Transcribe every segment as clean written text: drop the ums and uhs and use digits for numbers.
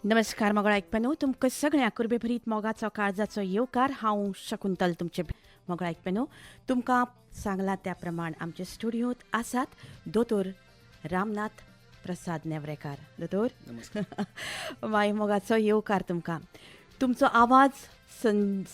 नमस्कार मोगळा आयकप्यानो तुमकां सगळ्यांक कुर्बे भरीत मोगाचो काळजाचो येवकार हांव शकुंतल तुमचे मोगळा आयकप्यानो तुमकां सांगलां त्या प्रमाण आमचे स्टुडियोंत आसात दोतोर रामनाथ प्रसाद नेवरेकार. दोतोर माय मोगाचो येवकार तुमकां. तुमचो आवाज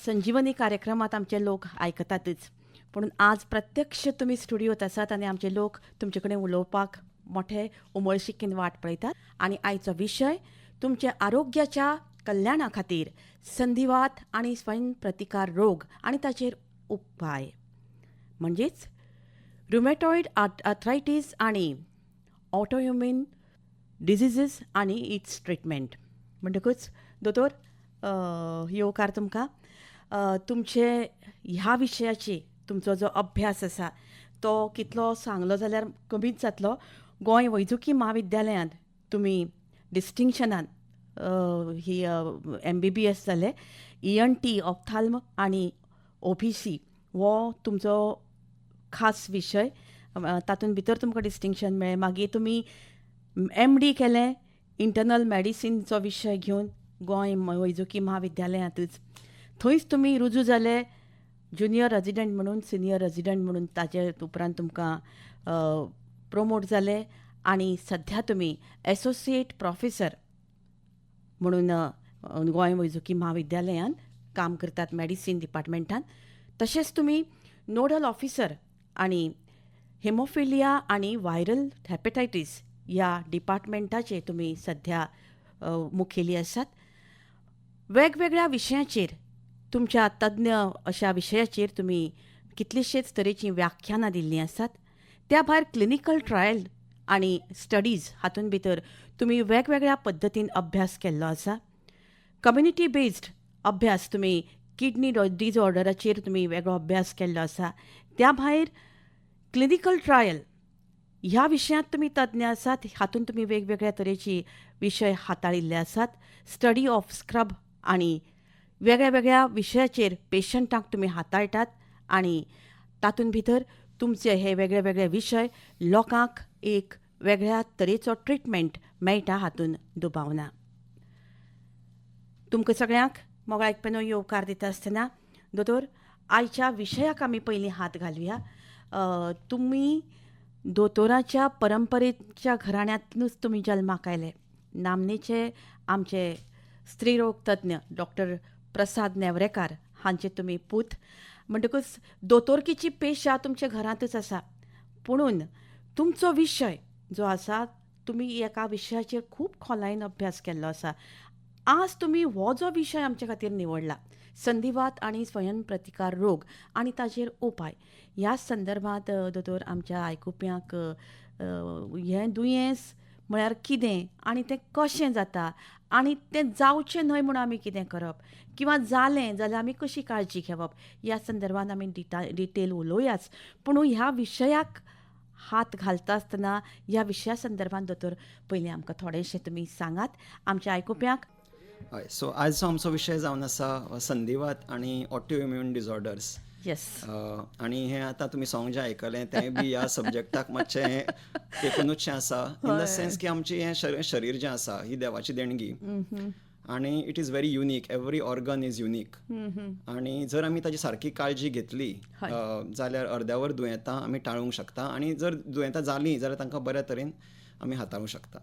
संजीवनी कार्यक्रमात आमचे लोक आयकतातच, पूण आज प्रत्यक्ष तुमी स्टुडियोंत आसात आनी आमचे लोक तुमचे कडेन उलोवपाक मोठे उमळशिकेन वाट पळयतात. आनी आयचो विशय तुमच्या आरोग्याच्या कल्याणा खातीर संधिवात आनी स्वयं प्रतिकार रोग आनी ताचेर उपाय, म्हणजेच रुमॅटॉयड आर्थरायटीस आनी ऑटोइम्यून डिझीजीस आनी इट्स ट्रिटमेंट. म्हणटकूच दोतोर येवकार तुमकां. तुमचे ह्या विशयाची तुमचो जो अभ्यास आसा तो कितलो सांगलो जाल्यार कमीच जातलो. गोंय वैजकी महाविद्यालयांत तुमी डिस्टिंक्शनान ही MBBS जाले. ENT ऑप्थाल्म आनी OPC हो तुमचो खास विशय. तातूंत भितर तुमकां डिस्टिंक्शन मेळ्ळें. मागीर तुमी MD केलें इंटरनल मेडिसिनचो विशय घेवन गोंय वैजकी महाविद्यालयांतूच. थंयच तुमी रुजू जाले ज्युनियर रेजिडेंट म्हणून, सिनियर रेजिडेंट म्हणून. ताचे उपरांत तुमकां प्रोमोट जाले आनी सध्या तुमी एसोसिएट प्रोफेसर म्हणून गोंय वैजकी महाविद्यालयांत काम करतात मेडिसीन डिपार्टमेंटान. तशेंच तुमी नोडल ऑफिसर आनी हेमोफिलिया आनी व्हायरल हेपेटायटीस ह्या डिपार्टमेंटाचे तुमी सध्या मुखेली आसात. वेगवेगळ्या विशयांचेर तुमच्या तज्ञ अशा विशयाचेर तुमी कितलीशीच तरेचीं व्याख्यानां दिल्लीं आसात. त्या भायर क्लिनिकल ट्रायल आनी स्टडीज हातूंत भितर तुमी वेगवेगळ्या पद्दतीन अभ्यास केल्लो आसा. कम्युनिटी बेस्ड अभ्यास तुमी किडनी डिजऑर्डराचेर तुमी वेगळो अभ्यास केल्लो आसा. त्या भायर क्लिनिकल ट्रायल ह्या विशयांत तुमी तज्ञ आसात. हातूंत तुमी वेगवेगळ्या तरेची विशय हाताळिल्ले आसात. स्टडी ऑफ स्क्रब आनी वेगळ्या वेगळ्या विशयाचेर पेशंटांक तुमी हाताळटात आनी तातूंत भितर तुमचे हे वेगळे वेगळे विशय लोकांक एक वेगळ्या तरेचो ट्रिटमेंट मेळटा हातूंत दुबाव ना. तुमकां सगळ्यांक मोगळा आयकप्यानो येवकार दिता आसतना दोतोर आयच्या विशयाक आमी पयलीं हात घालुया. तुमी दोतोराच्या परंपरेच्या घराण्यांतूच तुमी जल्माक आयले. नामनेचे आमचे स्त्रीरोग तज्ञ डॉक्टर प्रसाद नेवरेकार हांचे तुमी पूत. म्हणटकूच दोतोरकीची पेशा तुमच्या घरांतूच आसा, पुणून तुमचो विशय जो आसा तुमी एका विशयाचेर खूब खोलायेन अभ्यास केल्लो आसा. आज तुमी हो जो विशय आमचे खातीर निवडला, संधिवात आनी स्वयं प्रतिकार रोग आनी ताचेर उपाय, ह्या संदर्भांत दोतोर आमच्या आयकुप्यांक हें दुयेंस म्हळ्यार कितें आनी तें कशें जाता आनी तें जावचें न्हय म्हणून आमी कितें करप, किंवा जालें जाल्यार आमी कशी काळजी घेवप, ह्या संदर्भांत आमी डिटेल उलोवयाच. पूण ह्या विशयाक हात घालता आसतना ह्या विशया संदर्भांत दोतोर पयलीं आमकां थोडेंशें तुमी सांगात आमच्या आयकुप्यांक. हय, सो आयचो आमचो विशय जावन आसा संधिवात आनी ऑटोइम्यून डिजऑर्डर्स. येस. आनी हें आतां तुमी सॉंग जें आयकलें तें बी ह्या सब्जेक्टाक मातशें एकुणूचशें आसा, इन द सेन्स की आमचें हें शरीर जें आसा ही देवाची देणगी आनी it is very unique. Every organ is unique. आनी जर आमी ताची सारकी काळजी घेतली जाल्यार अर्द्यावर दुयेंतां आमी टाळूंक शकता आनी जर दुयेंतां जालीं जाल्यार तांकां बऱ्या तरेन आमी हाताळूंक शकता.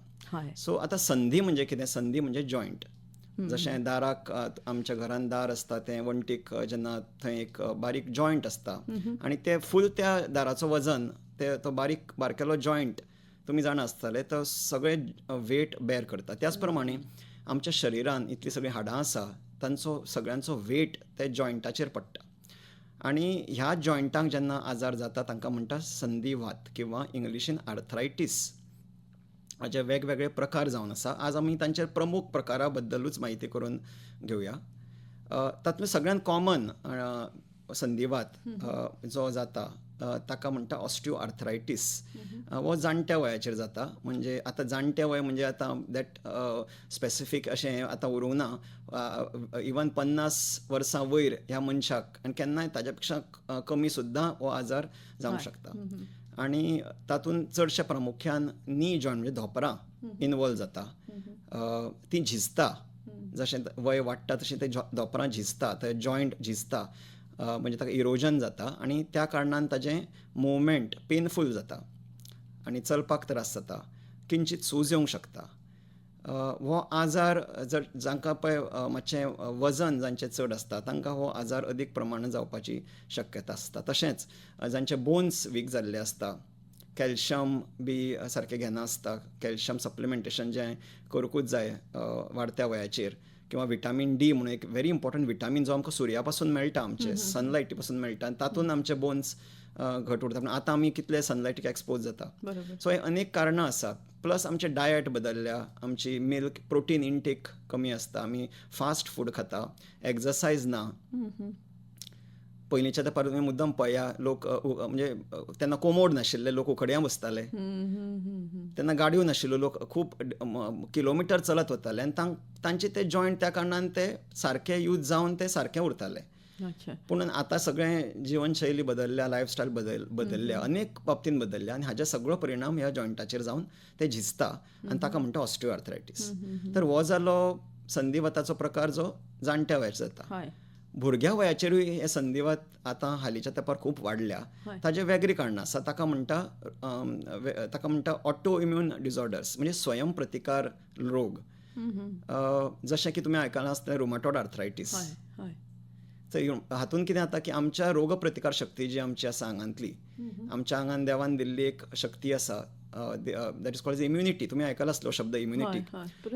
सो आतां संधी म्हणजे कितें? संधी म्हणजे जॉयंट. जशें दाराक आमच्या घरान दार आसता तें वण्टीक जेन्ना थंय एक बारीक जॉयंट आसता आनी ते फूल त्या दाराचो वजन तो बारकेलो जॉयंट तुमी जाणा आसतले तो सगळें वेट बेर करता. त्याच प्रमाणे आमच्या शरिरान इतली सगळीं हाडां आसा तांचो सगळ्यांचो वेट त्या जॉयंटाचेर पडटा आनी ह्या जॉयंटाक जेन्ना आजार जाता तांकां म्हणटा संधिवात किंवा इंग्लिशीन आर्थरायटीस. हाचे वेगवेगळे प्रकार जावन आसा. आज आमी तांचे प्रमुख प्रकारा बद्दलूच म्हायती करून घेवया. तातूंत सगळ्यांत कॉमन संधिवात जो जाता ताका म्हणटा ऑस्टिओ आर्थरायटीस. हो जाणट्या वयाचेर जाता. म्हणजे आतां जाणटें वय म्हणजे आतां दॅट स्पेसिफीक अशें आतां उरूंक ना. इवन 50 वर्सां वयर ह्या मनशाक आनी केन्नाय ताच्या पेक्षा कमी सुद्दां हो आजार जावंक शकता. आनी तातूंत चडशे प्रामुख्यान नी जॉयंट म्हणजे धोपरां इनवॉल्व जाता. ती झिजता. जशें वय वाडटा तशें ते धोंपरां झिजता, ते जॉयंट झिजता, म्हणजे ताका इरोजन जाता आनी त्या कारणान ताजें मुवमेंट पेनफूल जाता आनी चलपाक त्रास जाता, किंचीत सूज येवंक शकता. हो आजार जर जांकां पळय मातशें वजन जांचें चड आसता तांकां हो आजार अदीक प्रमाणांत जावपाची शक्यता आसता. तशेंच जांचे बोन्स वीक जाल्ले आसता, कॅल्शियम बी सारकें घेनासता, कॅल्शियम सप्लिमेंटेशन जें करूंकूच जाय वाडत्या वयाचेर, किंवा विटामीन डी म्हणून एक व्हेरी इम्पॉर्टंट विटामीन जो आमकां सुर्या पासून मेळटा, आमचे सनलायटी पासून मेळटा, आनी तातूंत आमचे बोन्स घट उरता. पूण आतां आमी कितले सनलायटीक एक्सपोज जाता. सो हे अनेक कारणां आसात. प्लस आमचे डायट बदलल्या, आमची मिल्क प्रोटीन इनटेक कमी आसता, आमी फास्ट फूड खाता, एक्सरसायज ना. पयलींच्या तेंपार तुमी मुद्दम पळया, लोक म्हणजे तेन्ना कोमोड नाशिल्ले, लोक उखड्यां बसताले, तेन्ना गाडयो नाशिल्ल्यो, लोक खूब किलोमिटर चलत वताले आनी तांचे ते जॉयंट त्या कारणान ते सारके यूज जावन ते सारके उरताले. पूण आतां सगळें जिवनशैली बदलल्या, लायफस्टायल बदलल्या, अनेक बाबतींत बदलल्या आनी हाचे सगळो परिणाम ह्या जॉयंटाचेर जावन ते झिजता आनी ताका म्हणटा ऑस्टिओआर्थरायटीस. तर हो जालो संधिवाताचो प्रकार जो जाणट्या वयाचेर जाता. भुरग्या वयाचेरूय हे संधिवात आतां हालींच्या तेंपार खूब वाडल्या. ताजे वेगळी कारणां आसा. ताका म्हणटा ऑटो इम्यून डिसऑर्डर्स, म्हणजे स्वयं प्रतिकार रोग. जशें की तुमी आयकलां आसतलें रुमॅटॉयड आर्थरायटीस. हातूंत कितें जाता की आमच्या रोग प्रतिकार शक्ती जी आमची आसा आंगांतली, आमच्या आंगान देवान दिल्ली एक शक्ती आसा, दॅट इज कॉल्ड इम्युनिटी. तुमी आयकला आसलो शब्द इम्युनिटी.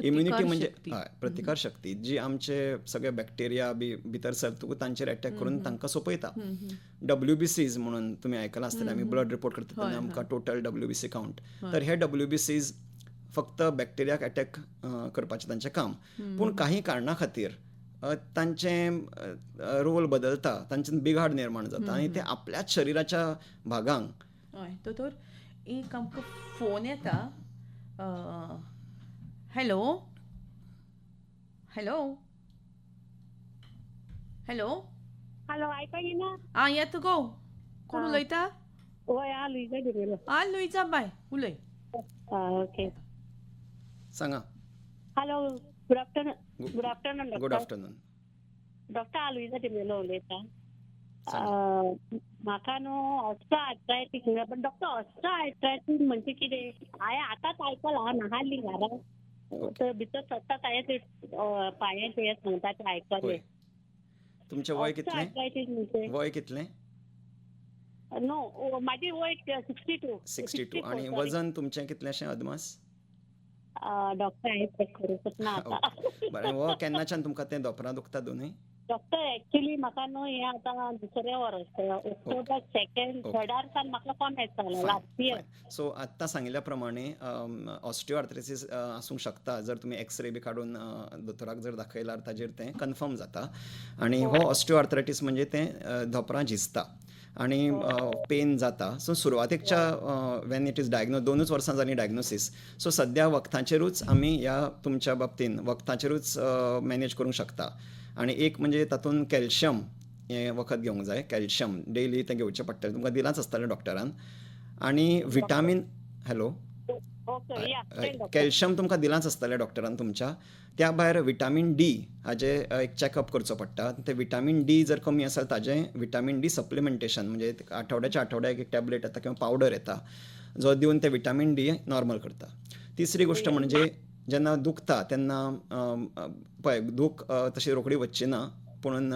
इम्युनिटी म्हणजे प्रतिकार शक्ती, जी आमचे सगळे बॅक्टेरिया बी भितर सरतकूच तांचेर अटॅक करून तांकां सोंपयता. WBCs म्हणून तुमी आयकलां आसतलें, आमी ब्लड रिपोर्ट करता तेन्ना आमकां टोटल WBC कावंट. तर हे WBCs फक्त बॅक्टेरियाक अटॅक करपाचें तांचें काम. पूण काही कारणां खातीर तांचें रोल बदलता, तांच्यान बिघाड निर्माण जाता आनी ते आपल्याच शरिराच्या भागांक. दोतोर, एक आमकां फोन येता. हॅलो हॅलो हॅलो हॅलो, आयका येना? आं, येता गो. कोण उलयता? होय, हांव लुइजा डिमेलो. लुइजा बाय, उलय. ओके. सांगा. Hello, good afternoon. Good afternoon good afternoon. Doctor, हांव लुइजा डिमेलो उलयतां. म्हाका न्हू ऑस्टिओआर्थरायटीस. पण डॉक्टर, ऑस्टिओआर्थरायटीस म्हणजे कितें? हांवें आतांच आयकलां, हांव नाहाल्ली घरा. तर भितर सरतात हांवें ते पांयाचें हें सांगता तें आयकलें. तुमचें वय कितलें? ऑस्टिओआर्थरायटीस म्हणजे वय कितलें? नो, म्हाजें वय 62. 62. आनी वजन तुमचें कितलेंशें अदमास? डॉक्टर, हांवें चॅक करूंकच ना आतां. बरें, हो केन्नाच्यान तुमकां तें धोंपरां दुखता दोनूय? डॉक्टर, एक्चुअली म्हाका न्हू हें आतां दुसरें वर्स, ऑक्टोबर 2nd, 3rd सान म्हाका कॉमेट जालो, लास्ट इयर. सो आत्तां सांगिल्ल्या प्रमाणे ऑस्टिओआर्थरायटीस आसूंक शकता. जर तुमी एक्सरे बी काडून दोतोराक जर दाखयल्यार ताजेर तें कन्फर्म जाता. आनी हो ऑस्टिओआर्थरायटीस म्हणजे तें धोंपरां झिजता आनी पेन जाता. सो सुरवातेकच्या वेन इट इज डायग्नोज, 2 वर्सां जालीं डायग्नोसीस. सो सद्या वखदांचेरूच आमी ह्या तुमच्या बाबतींत वखदांचेरूच मॅनेज करूंक शकता. आनी एक म्हणजे तातूंत कॅल्शियम हें वखद घेवंक जाय. कॅल्शियम डेली तें घेवचें पडटलें, तुमकां दिलांच आसतलें डॉक्टरान. आनी विटामीन, हॅलो, कॅल्शियम तुमकां दिलांच आसतलें डॉक्टरान तुमच्या. त्या भायर विटामीन डी हाजे एक चॅकअप करचो पडटा. ते विटामीन डी जर कमी आसा ताजें विटामीन डी सप्लिमेंटेशन, म्हणजे आठवड्याच्या आठवड्याक एक टॅबलेट येता किंवा पावडर येता, जो दिवन ते विटामीन डी नॉर्मल करता. तिसरी गोश्ट म्हणजे जेन्ना दुखता तेन्ना पळय, दूख तशी रोखडी वचची ना, पूण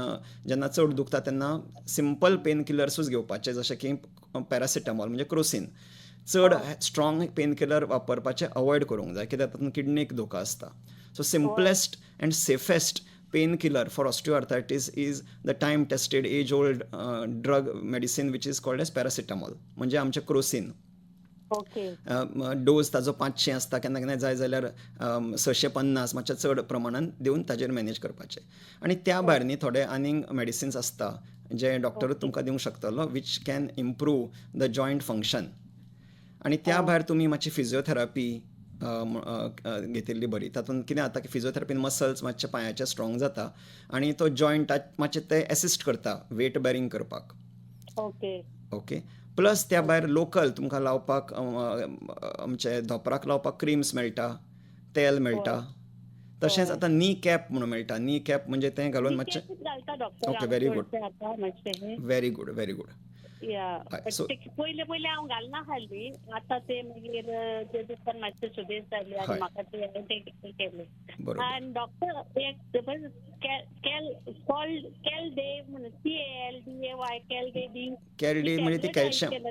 जेन्ना चड दुखता तेन्ना सिंपल पेन किलर्सूच घेवपाचे, जशें की पॅरासिटामॉल म्हणजे क्रोसीन. चड स्ट्रॉंग पेन किलर वापरपाचें अवॉयड करूंक जाय, कित्याक तातूंत किडनीक धोका आसता. So simplest and safest painkiller for osteoarthritis is the time tested age old drug medicine which is called as paracetamol, म्हणजे आमचें क्रोसीन. डोस ताजो 500 आसता, केन्ना केन्ना जाय जाल्यार 650, मातशें चड प्रमाणान दिवन ताजेर मॅनेज करपाचें. आनी त्या भायर न्ही थोडे आनीक मेडिसिन्स आसता जे डॉक्टरूच तुमकां दिवंक शकतलो, which can improve the joint function. आनी त्या भायर तुमी मातशी फिजिओथेरपी घेतिल्ली बरी. तातूंत कितें जाता की फिजिओथेरपीन मसल्स मातशे पांयाचे स्ट्रॉंग जाता आनी तो जॉयंटाक मातशें ते एसिस्ट करता वेट बेरिंग करपाक. ओके. प्लस त्या भायर लोकल तुमकां लावपाक आमचे धोंपराक लावपाक क्रिम्स मेळटा, तेल मेळटा, तशेंच आतां नी कॅप म्हणून मेळटा. नी कॅप म्हणजे तें घालून मातशें घालता डॉक्टर ओके, व्हेरी गुड, आता मातशें व्हेरी गुड, व्हेरी गुड. या हय, सो पयले हांव घालना हाली, आतां ते मागीर ते दिसता मातशें सुबेज जाली आनी हय. म्हाका ते केलें. बरोबर. आनी डॉक्टर केल म्हणून CALDAY कॅलडी म्हणजे ती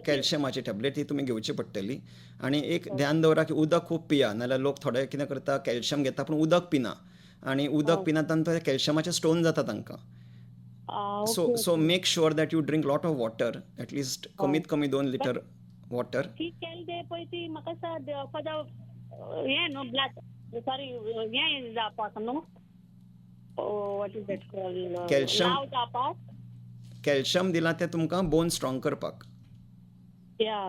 कॅल्शियमाची टॅबलेट ती तुमी घेवची पडटली. आनी एक ध्यान दवरा की उदक खूब पिया, नाल्यार लोक थोडे कितें करता कॅल्शियम घेता पूण उदक पिना, आनी उदक पिना तेन्ना कॅल्शियमाचे स्टोन जाता तांकां. So make sure that you drink lot of water, at least कमीत कमी 2 लिटर वॉटर. ती केल पळय ती म्हाका हें न्हू ब्लड सॉरी हें जावपाक न्हू what is that called calcium. लाव जावपाक. कॅल्शियम दिलां तें तुमकां बोन स्ट्रॉंग करपाक. या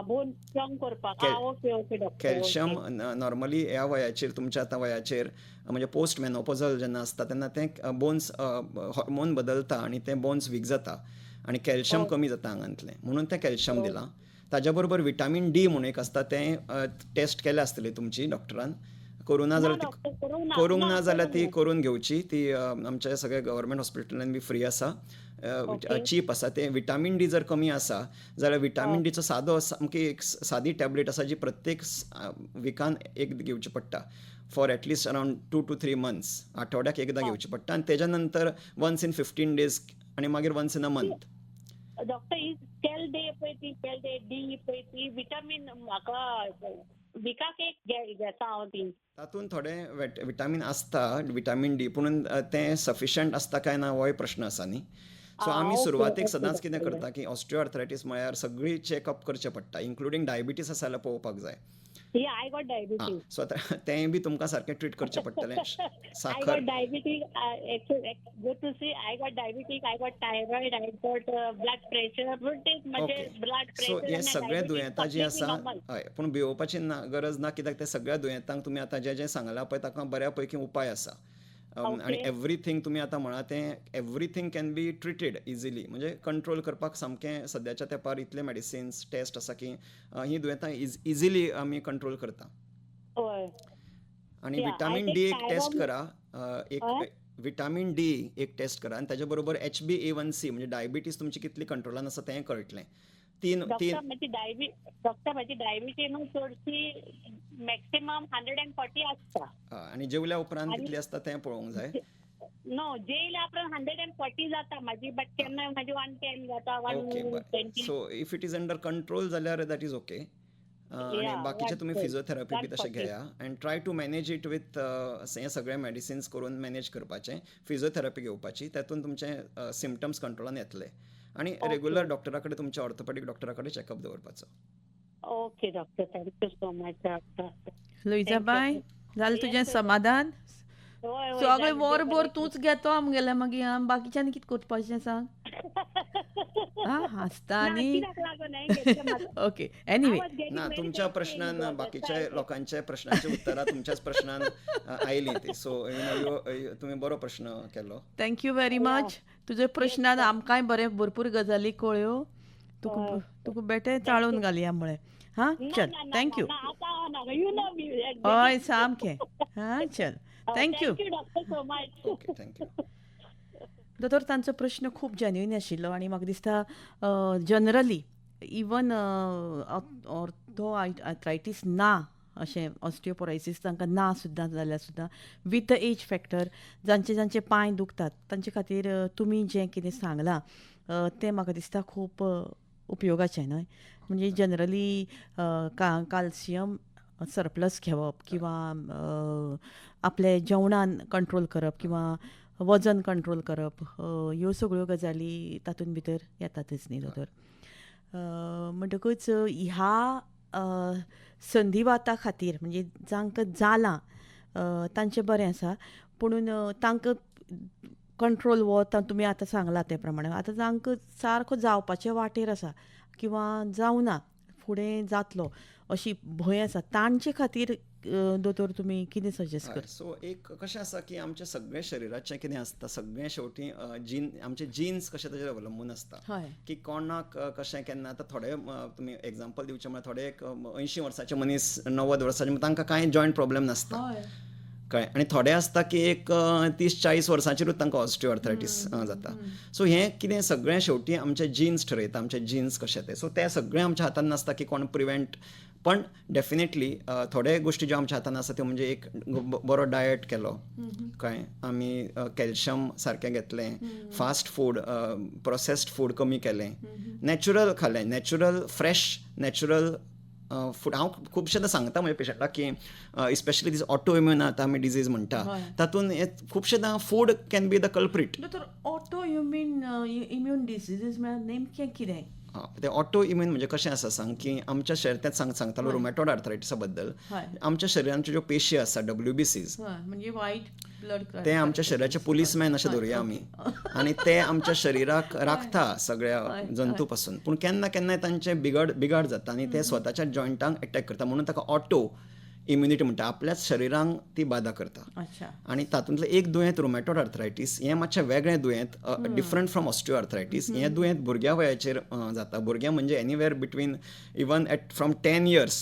बोन स्ट्रॉंग करपाक. Okay doctor. कॅल्शियम नॉर्मली ह्या वयाचेर तुमच्या आतां वयाचेर म्हणजे पोस्ट मेनोपॉजल जेन्ना आसता तेन्ना तें बोन्स हॉर्मोन बदलता आनी ते बोन्स वीक जाता आनी कॅल्शियम कमी जाता आंगांतलें, म्हणून तें कॅल्शियम दिलां. ताज्या बरोबर विटामीन डी म्हणून एक आसता, तें टेस्ट केलें आसतली तुमची डॉक्टरान. करूं ना जाल्यार ती करून घेवची. ती आमच्या सगळ्या गव्हर्मेंट हॉस्पिटलांनी बी फ्री आसा, चीप आसा. ते विटामीन डी जर कमी आसा जाल्यार विटामीन डीचो सादो सामकी एक सादी टॅबलेट आसा जी प्रत्येक विकान एक घेवची पडटा for at least around 2 to 3 months. आठवड्याक एकदां घेवची पडटा आनी तेज्या नंतर वन्स इन 15 days आनी मागीर once in a month. Doctor ही केल डी पळय ती विटामीन म्हाका विकाक एक घेता हांव ती. तातूंत थोडे विटामीन आसता, विटामीन डी, पूण तें सफिशंट आसता काय ना होय प्रश्न आसा न्ही. सो आमी सुरवातेक सदांच कितें करता की ऑस्टिओआर्थरायटीस म्हळ्यार सगळी चॅकअप करचें पडटा, इन्क्लुडींग डायबिटीस आसा जाल्यार पळोवपाक जाय. I got diabetes. सो तें बी तुमकां सारकें ट्रीट करचें पडटलें. I got diabetic. Good to see. I got diabetic. I got thyroid. I got blood pressure. म्हणजे blood सो pressure हे आणि सगळे diabetes दुयेंतां जीं आसा, completely normal. हय, पूण भिवपाची गरज ना, कित्याक ते सगळ्या दुयेंतांक तुमी आतां जें सांगलां पळय ताका बऱ्या पैकी उपाय आसा. आनी एवरीथींग तुमी आतां म्हणा तें everything can be treated easily, म्हणजे कंट्रोल करपाक सामकें सद्याच्या तेंपार इतले मेडिसिन्स टेस्ट आसा की हीं दुयेंतां इजिली आमी कंट्रोल करता. होय. आनी विटामीन डी एक टेस्ट करा, एक विटामीन डी एक टेस्ट करा आनी ताजे बरोबर HbA1c म्हणजे डायबिटीस तुमची कितली कंट्रोलान आसा तें कळटलें. डॉक्टर माझी डायबिटीज न्हू चडशी मॅक्सिमम 140 आसता. आनी जेवल्या उपरांत कितली आसता तें पळोवंक जाय. नो जेयल्या उपरांत 140 जाता माझी, बट केन्ना माझी 110 जाता, 120. So if it is under control जाल्यार दॅट इज ओके. आनी बाकीचे तुमी फिजिओथेरपी बी तशें घेया and try to manage it with हे सगळे मेडिसिन्स करून मॅनेज करपाचें, फिजिओथेरपी घेवपाची, तातूंत तुमचे सिमटम्स कंट्रोलान येतले आनी रेग्युलर डॉक्टरा कडेन, तुमच्या ऑर्थोपॅडीक डॉक्टरा कडेन चॅकअप दवरपाचो. Okay doctor, thank you so much doctor. लुइजाबाई, जालें तुजें समाधान? सगळें वरभर तूंच घेतो आमगेलें, मागीर बाकीच्यांनी कितें करपाचें सांग? हांसता न्ही. ओके, एनिवे ना, तुमच्या प्रश्नान बाकीच्या लोकांच्या प्रश्नांची उतरां तुमच्याच प्रश्नान आयलीं ती. सो तुमी बरो प्रश्न केलो. Thank you very much. तुज्या प्रश्नान आमकांय बरें भरपूर गजाली कळ्यो. तुका बेटे चाळून घालया म्हळें. चल, थँक्यू. हय सामकें. चल, थँक्यू. Okay, thank you. दोतोर, तांचो प्रश्न खूब जेन्युइन आशिल्लो आनी म्हाका दिसता जनरली इवन ऑर्थोआर्थरायटीस ना अशें ऑस्टिओपोरोसिस तांकां ना सुद्दां जाल्यार सुद्दां विथ द एज फॅक्टर जांचे पांय दुखतात तांचे खातीर तुमी जें कितें सांगलां तें म्हाका दिसता खूब उपयोगाचें न्हय. म्हणजे जनरली कॅल्शियम सरप्लस घेवप किंवा आपले जेवणान कंट्रोल करप किंवा वजन कंट्रोल करप, ह्यो सगळ्यो गजाली तातूंत भितर येतातच न्ही दोतोर. म्हणटकूच ह्या संधिवाता खातीर म्हणजे जांकां जालां तांचें बरें आसा, पूण तांकां कंट्रोल हो तुमी आतां सांगला ते प्रमाणे आतां जांकां सारको जावपाचे वाटेर आसा किंवा जावना, फुडें जातलो अशी भंय आसा, तांचे खातीर दोतोर तुमी कितें सजेस्ट कर? सो एक कशें आसा की आमच्या सगळ्या शरिराचें कितें आसता, सगळें शेवटी आमचे जिन्स कशे ताचेर अवलंबून आसता की कोणाक कशें केन्ना. आतां थोडे तुमी एग्जांपल दिवचें म्हळ्यार थोडे 80 वर्साचे मनीस, 90 वर्साचे, तांकां कांय जॉयंट प्रॉब्लेम नासता, कळ्ळें. आनी थोडे आसता की एक 30-40 वर्सांचेरूच तांकां ऑस्टिओआर्थरायटीस जाता. सो हें कितें सगळें शेवटी आमचे जिन्स ठरयता, आमचे जिन्स कशे ते. सो तें सगळें आमच्या हातान नासता की कोण प्रिवेंट, पण डेफिनेटली थोडे गोश्टी ज्यो आमच्या हातान आसा त्यो म्हणजे एक बरो डायट केलो, कळ्ळें, आमी कॅल्शियम सारकें घेतलें, फास्ट फूड, प्रोसेस्ड फूड कमी केलें, नॅचरल खाल्लें, नॅचरल फ्रेश नॅचरल फूड. हांव खुबशेंदां सांगता म्हज्या पेशंटाक की स्पेशली दीस ऑटो इम्यून आतां आमी डिजीज म्हणटा, तातूंत खुबशेंदां फूड कॅन बी द कल्प्रीट. दोतोर ऑटो इम्यून डिसीजीस म्हळ्यार नेमकें कितें? ते ऑटो इम्यून म्हणजे कशें आसा सांग, की आमच्या शरिरांत सांगतालो रुमॅटॉयड आर्थरायटिसा बद्दल. आमच्या शरिरांच्यो ज्यो पेशी आसा WBCs, म्हणजे वायट ब्लड ते आमच्या शरिराचे पुलीसमॅन अशें धरुया आमी, आनी ते आमच्या शरिराक राखता सगळ्या जंतू पासून. पूण केन्ना केन्नाय तांचें बिगाड जाता आनी ते स्वताच्या जॉयंटांक अटॅक करता, म्हणून ताका ऑटो इम्युनिटी म्हणटा, आपल्याच शरिरांक ती बाधा करता. आनी तातूंतलें एक दुयेंत रुमॅटॉयड आर्थरायटीस. हें मातशें वेगळें दुयेंत, डिफरंट फ्रॉम ऑस्टिओआर्थरायटीस. हें दुयेंत भुरग्या वयाचेर जाता. भुरग्यां म्हणजे anywhere between even from 10 years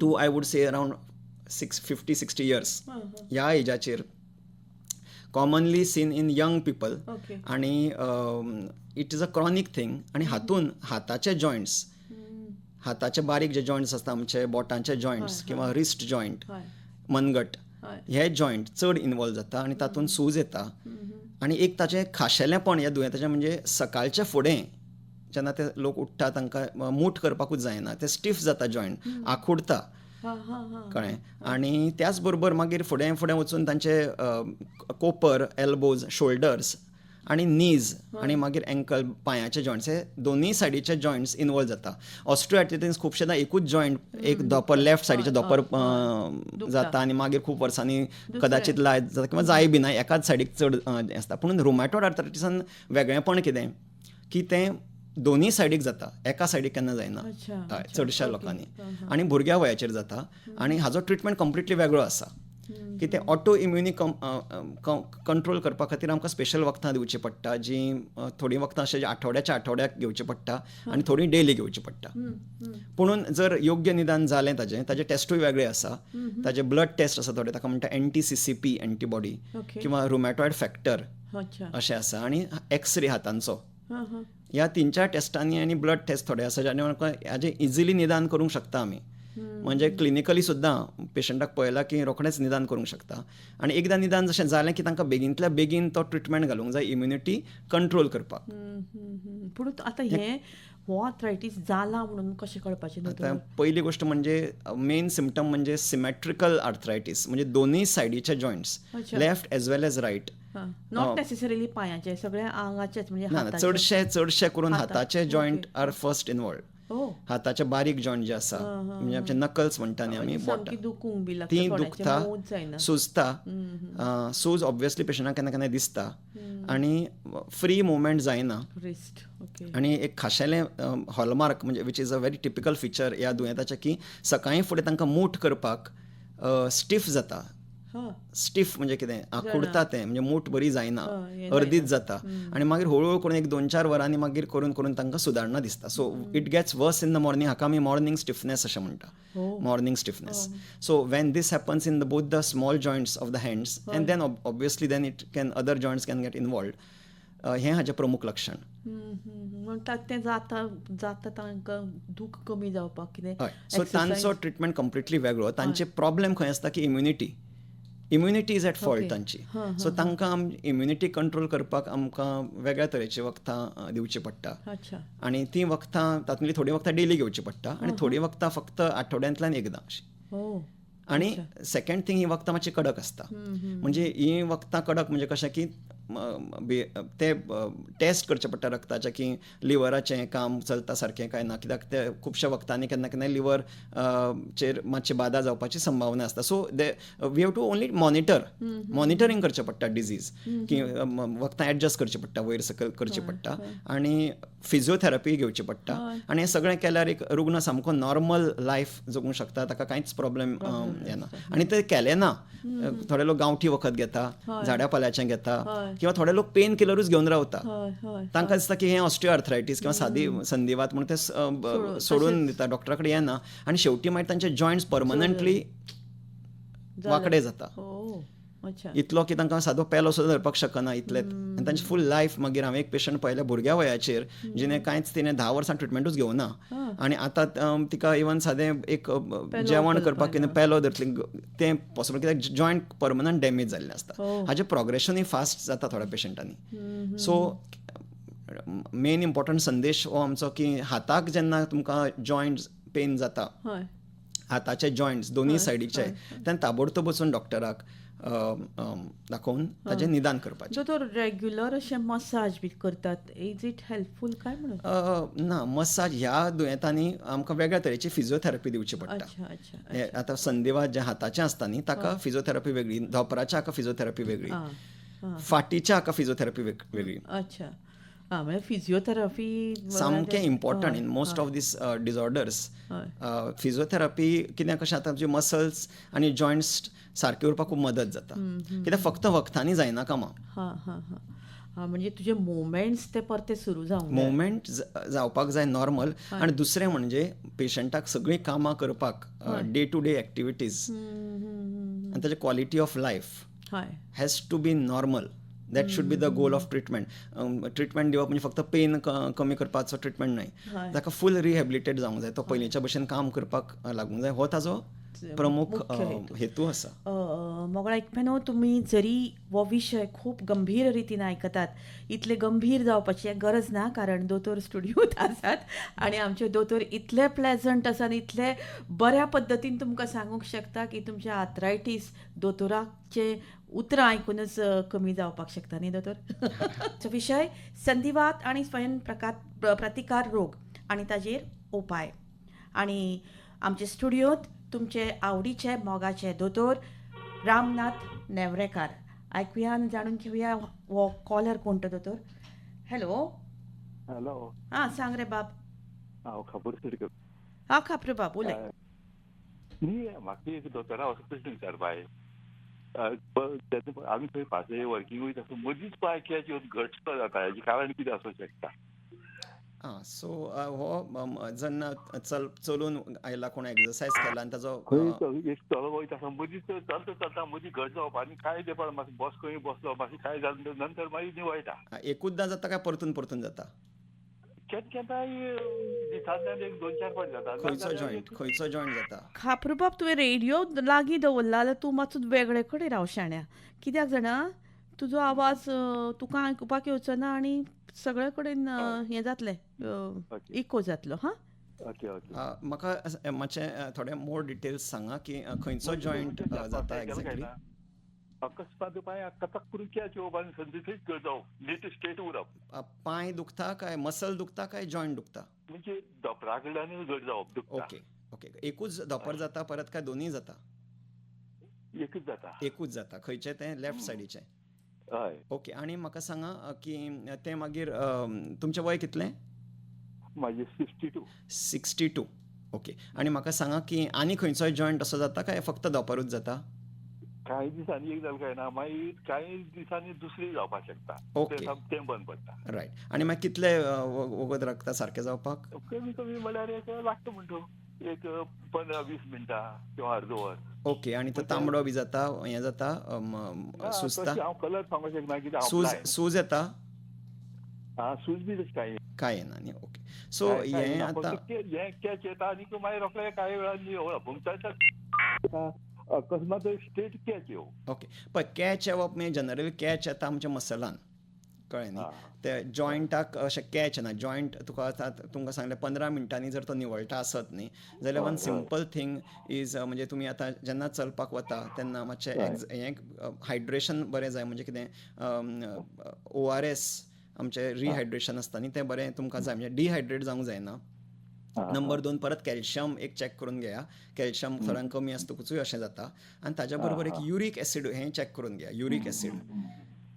to I would say around 50-60 years ह्या एजाचेर commonly seen in young people. आनी it is a chronic thing. आनी हातून हाताचे जॉयंट्स, हाताचे बारीक जे जॉयंट्स आसता आमचे बोटांचे जॉयंट्स किंवा रिस्ट जॉयंट, मनगट, हे जॉयंट चड इन्वॉल्व जाता आनी तातूंत सूज येता. आनी एक ताचें खाशेलेंपण ह्या दुयेंताचें म्हणजे सकाळचे फुडें जेन्ना ते लोक उठ्ठा तांकां मूठ करपाकूच जायना, ते स्टीफ जाता जॉयंट, आंखुडता, कळ्ळें. आनी त्याच बरोबर मागीर फुडें फुडें वचून तांचे कोपर, एल्बोज, शोल्डर्स आनी नीज आनी मागीर एंकल, पांयाचे जॉयंट्स, हे दोनूय सायडीचे जॉयंट्स इन्वॉल्व जाता. ऑस्टिओआर्थरायटीस खुबशेदां एकूच जॉयंट, एक धोपर, लेफ्ट सायडीचे धोपर जाता आनी मागीर खूब वर्सांनी कदाचित लायत जाता किंवा जाय बी ना, एकाच सायडीक चड आसता. पूण रुमॅटॉयड आर्थरायटिसान वेगळेंपण कितें की तें दोनूय सायडीक जाता, एका सायडीक केन्ना जायना. हय, चडशा लोकांनी. आनी भुरग्या वयाचेर जाता. आनी हाजो ट्रिटमेंट कंप्लिटली वेगळो आसा की ते ऑटो इम्युनी कंट्रोल करपा खातीर आमकां स्पेशल वखदां दिवची पडटा, जीं थोडीं वखदां अशें आठवड्याच्या आठवड्याक घेवची पडटा आनी थोडीं डेली घेवची पडटा. पुणून जर योग्य निदान जालें ताजें टेस्टूय वेगळें आसा. ताजे ब्लड टेस्ट आसा थोडे, ताका म्हणटा NTCCP एंटीबॉडी किंवा रुमॅटॉयड फॅक्टर अशें आसा. आनी एक्सरे हातांचो, ह्या 3-4 टेस्टांनी आनी ब्लड टेस्ट थोडे आसा जाणे हाजें इजिली निदान करूंक शकता आमी. म्हणजे क्लिनिकली सुद्दां पेशंटाक पळयला की रोखडेंच निदान करूंक शकता. आनी एकदां निदान जशें जालें की तांकां बेगींतल्या बेगीन तो ट्रिटमेंट घालूंक जाय इम्युनिटी कंट्रोल करपाक. पूण आतां हें हो आर्थरायटीस जाला म्हणून कशें कळपाचें? आतां पयली गोश्ट म्हणजे मेन सिम्पटम म्हणजे सिमेट्रिकल आर्थरायटीस, म्हणजे दोनूय सायडीचे joints, left as well as right. Not necessarily पांयाचे, सगळ्या आंगाचेच, म्हणजे चडशे करून हाताचे जॉयंट आर फर्स्ट इन्वॉल्व. हाताचे बारीक जॉयंट जे आसा, म्हणजे आमचे नकल्स म्हणटा न्ही आमी, बोटां, ती दुखता, सुजता. सूज ऑब्वियसली पेशंटाक केन्ना केन्ना दिसता आनी फ्री मुवमेंट जायना. आनी एक खाशेलें हॉलमार्क म्हणजे which is a very typical feature ह्या दुयेंताचें की सकाळीं फुडें तांकां मूठ करपाक स्टीफ जाता. स्टीफ म्हणजे कितें, आंखुडता तें, म्हणजे मूठ बरी जायना, अर्दीच जाता. आनी मागीर हळूहळू करून एक 2-4 वरांनी मागीर करून करून तांकां सुदारणा दिसता. So it gets worse in the morning. हाका आमी मॉर्निंग स्टिफनेस अशें म्हणटा, morning stiffness. So when this happens in both the small joints of the hands and then obviously then it can other joints can get involved. हें हाजें प्रमुख लक्षण. म्हणटात तें जाता तांकां दूख कमी जावपाक कितें. हय, सो तांचो ट्रिटमेंट कंप्लिटली वेगळो. तांचे प्रॉब्लेम खंय आसता की इम्युनिटी इज एट फॉल्ट तांची. सो तांकां इम्युनिटी कंट्रोल करपाक आमकां वेगळ्या तरेची वखदां दिवची पडटा. आनी ती वखदां तातूंतली थोडीं वखदां डेली घेवची पडटा आनी थोडीं वखदां फक्त आठवड्यांतल्यान एकदां अशीं. आनी सेकंड थिंग, ही वखदां मातशी कडक आसता. म्हणजे ही वखदां कडक म्हणजे कशें की ते टेस्ट करचे पडटा रक्ताचें की लिव्हराचें काम चलता सारकें काय ना, कित्याक ते खुबश्या वखदांनी केन्ना केन्ना लिव्हर चेर मातशी बाधा जावपाची संभावना आसता. So we have to only monitoring करचें पडटा डिजीज, की वखदां एडजस्ट करची पडटा, वयर सकयल करची पडटा आनी फिजिओथेरपी घेवची पडटा. आनी हें सगळें केल्यार एक रुग्ण सामको नॉर्मल लायफ जगूंक शकता, ताका कांयच प्रॉब्लेम येना. आनी ते केलें ना, थोडे लोक गांवठी वखद घेता, झाड्या पाल्याचें घेता, किंवा थोडे लोक पेन किलरूच घेवन रावता. तांकां दिसता की हें ऑस्टिओआर्थरायटीस किंवा सादी संधिवात म्हणून ते सोडून दिता, डॉक्टरा कडेन येना आनी शेवटी मागीर तांचे जॉयंट्स परमनंटली वांकडे जाता. अच्छा इतलो की तांकां सादो पेलो सुद्दां धरपाक शकना इतलेत आनी तांची फूल लायफ मागीर हांवें एक पेशंट पळयल्या भुरग्या वयाचेर जिणें कांयच तिणें 10 वर्सां ट्रिटमेंटूच घेवना आनी आतां तिका इवन सादें एक जेवण करपाक कितें पेलो धरतली तें पॉसिबल कित्याक जॉयंट परमनंट डॅमेज जाल्लें आसता हाजें प्रोग्रेशनूय फास्ट जाता थोड्या पेशंटांनी सो मेन इम्पॉर्टंट संदेश हो आमचो की हाताक जेन्ना तुमकां जॉयंट पेन जाता हय हाताचे जॉयंट्स दोनूय सायडीचे तेन्ना ताबडतोब वचून डॉक्टराक दाखोवन ताचें निदान करपाचें. दोतोर रेग्युलर अशें मसाज बी करतात इज इट हेल्पफूल काय म्हणून ना मसाज ह्या दुयेंतांनी आमकां वेगळ्या तरेची फिजिओथेरपी दिवची पडटा. अच्छा अच्छा हे आतां संधिवात जे हाताचें आसता न्ही ताका फिजिओथेरपी वेगळी, धोपराच्या हाका फिजिओथेरपी वेगळी, फाटीच्या हाका फिजिओथेरपी वेगळी. अच्छा म्हणजे फिजिओथेरपी सामकें important in most of these disorders. Physiotherapy कित्याक कशें आतां आमचे मसल्स आनी जॉयंट्स सारके उरपाक खूब मदत जाता कित्याक फक्त वखदांनी जायना कामां. म्हणजे तुजे मुवमेंट्स ते परते सुरू जावंक मुवमेंट जावपाक जाय नॉर्मल आनी दुसरें म्हणजे पेशंटाक सगळीं कामां करपाक डे टू डे एक्टिविटीज आनी ताची quality of life has to be normal. That should be the goal of treatment. Treatment दिवप म्हणजे फक्त पेन कमी करपाचो ट्रिटमेंट न्हय, ताका फूल रिहॅबिलिटेट जावंक जाय, तो पयलींच्या भशेन काम करपाक लागूंक जाय, हो ताजो प्रमुख हेतू आसा. मोगळा एकमेनो तुमी जरी हो विशय खूब गंभीर रितीन आयकतात इतले गंभीर जावपाची गरज ना कारण दोतोर स्टुडियोत आसात आनी आमचे दोतोर इतले प्लेजंट आसा आनी इतले बऱ्या पद्दतीन तुमकां सांगूंक शकता की तुमचे आर्थरायटीस दोतोराचे उतरां आयकूनच कमी जावपाक शकता न्ही दोतोर. विशय संधिवात आनी स्वयं प्रतिकार रोग आनी ताजेर उपाय. आनी आमचे स्टुडियोत तुमचे आवडीचे मोगाचे दोतोर रामनाथ नेवरेकार. आयकुया आनी जाणून घेवया हो कॉलर कोण तो दोतोर. हॅलो. हॅलो. सांग रे बाब. हांव खापूर सिडकर. खापूर बाब उलय. न्ही म्हाका एक दोतोरा असो प्रश्न विचारपाक आमी खंय पासय वर्कींग वयता सो मदींच पांय कॅच येवन घट्ट जाता हेजें कारण कितें आसूंक शकता? सो हो जेन्ना चलून आयला कोण एक्सरसायज केला आनी ताजो एक चलो वयता मदींच चलता चलता मदीं घट जावप आनी कांय तेंपार मातसो खंय बसलो मातशें कांय जालें नंतर मागीर निवळटा. एकूचदां जाता काय परतून परतून जाता? केन्ना केन्नाय दिसांतल्यान एक 2-4 फावट जाता. खंयचो जॉयंट जाता? खापूर बाब तुवें रेडिओ लागीं दवरला जाल्यार तूं मातसो वेगळे कडेन राव शाण्या. कित्याक जाणा तुजो आवाज तुका आयकुपाक येवचो ना आनी सगळे कडेन हें जातलें इको जातलो. म्हाका मातशें थोडे मोर डिटेल्स सांगा की खंयचो जॉयंट जाता एक्झॅक्टली. अकस्मात पांय कटक करून कॅच येवप आनी संदी थंयच घट जावप नीट स्ट्रेट उरप. पांय दुखता काय मसल दुखता काय जॉयंट दुखता? म्हणजे धोपरा कडल्यान घट जावप दुखता. ओके एकूच धोपर जाता परत काय दोनूय जाता? एकूच जाता. खंयचें तें लेफ्ट सायडीचें? हय. ओके. आनी म्हाका सांगा की तें मागीर तुमचें वय कितलें? म्हाजें 62. ओके. आनी म्हाका सांगा की आनी खंयचोय जॉयंट असो जाता काय फक्त धोपरूच जाता? कांय दिसांनी एक जालें काय ना मागीर कांय दिसांनी दुसरी जावपाक शकता. ओके. तें बंद पडटा. रायट. आनी मागीर कितले वगत लागता सारकें जावपाक? कमी म्हळ्यार एक लागता म्हणटो एक 15-20 मिनटां किंवा अर्द वर. ओके. आनी तो तांबडो बी जाता हें जाता सुजता? हांव कलर सांगूंक शकना कित्याक सूज येता? सूज बी तशें कांय येना न्ही. ओके. सो हें आतां हें कॅच येता आनी मागीर रोखडे कांय वेळान अकस्मात स्ट्रेट कॅच येवं. ओके. पळय कॅच येवप म्हणजे जनरली कॅच येता आमच्या मसलान कळ्ळें न्ही. ते जॉयंटाक अशें कॅच येना. जॉयंट तुका तुमकां सांगलें 15 मिनटांनी जर तो निवळटा आसत न्ही जाल्यार वन सिंपल थिंग इज म्हणजे तुमी आतां जेन्ना चलपाक वता तेन्ना मातशें हें हायड्रेशन बरें जाय. म्हणजे कितें ORS आमचें रिहायड्रेशन आसता न्ही तें बरें तुमकां जाय. म्हणजे डिहायड्रेट जावंक जायना. नंबर 2 परत कॅल्शियम एक चॅक करून घेया. कॅल्शियम थोड्यांक कमी आसतकूचूय अशें जाता. आनी ताच्या बरोबर एक युरीक एसीड हें चॅक करून घेया. युरीक एसीड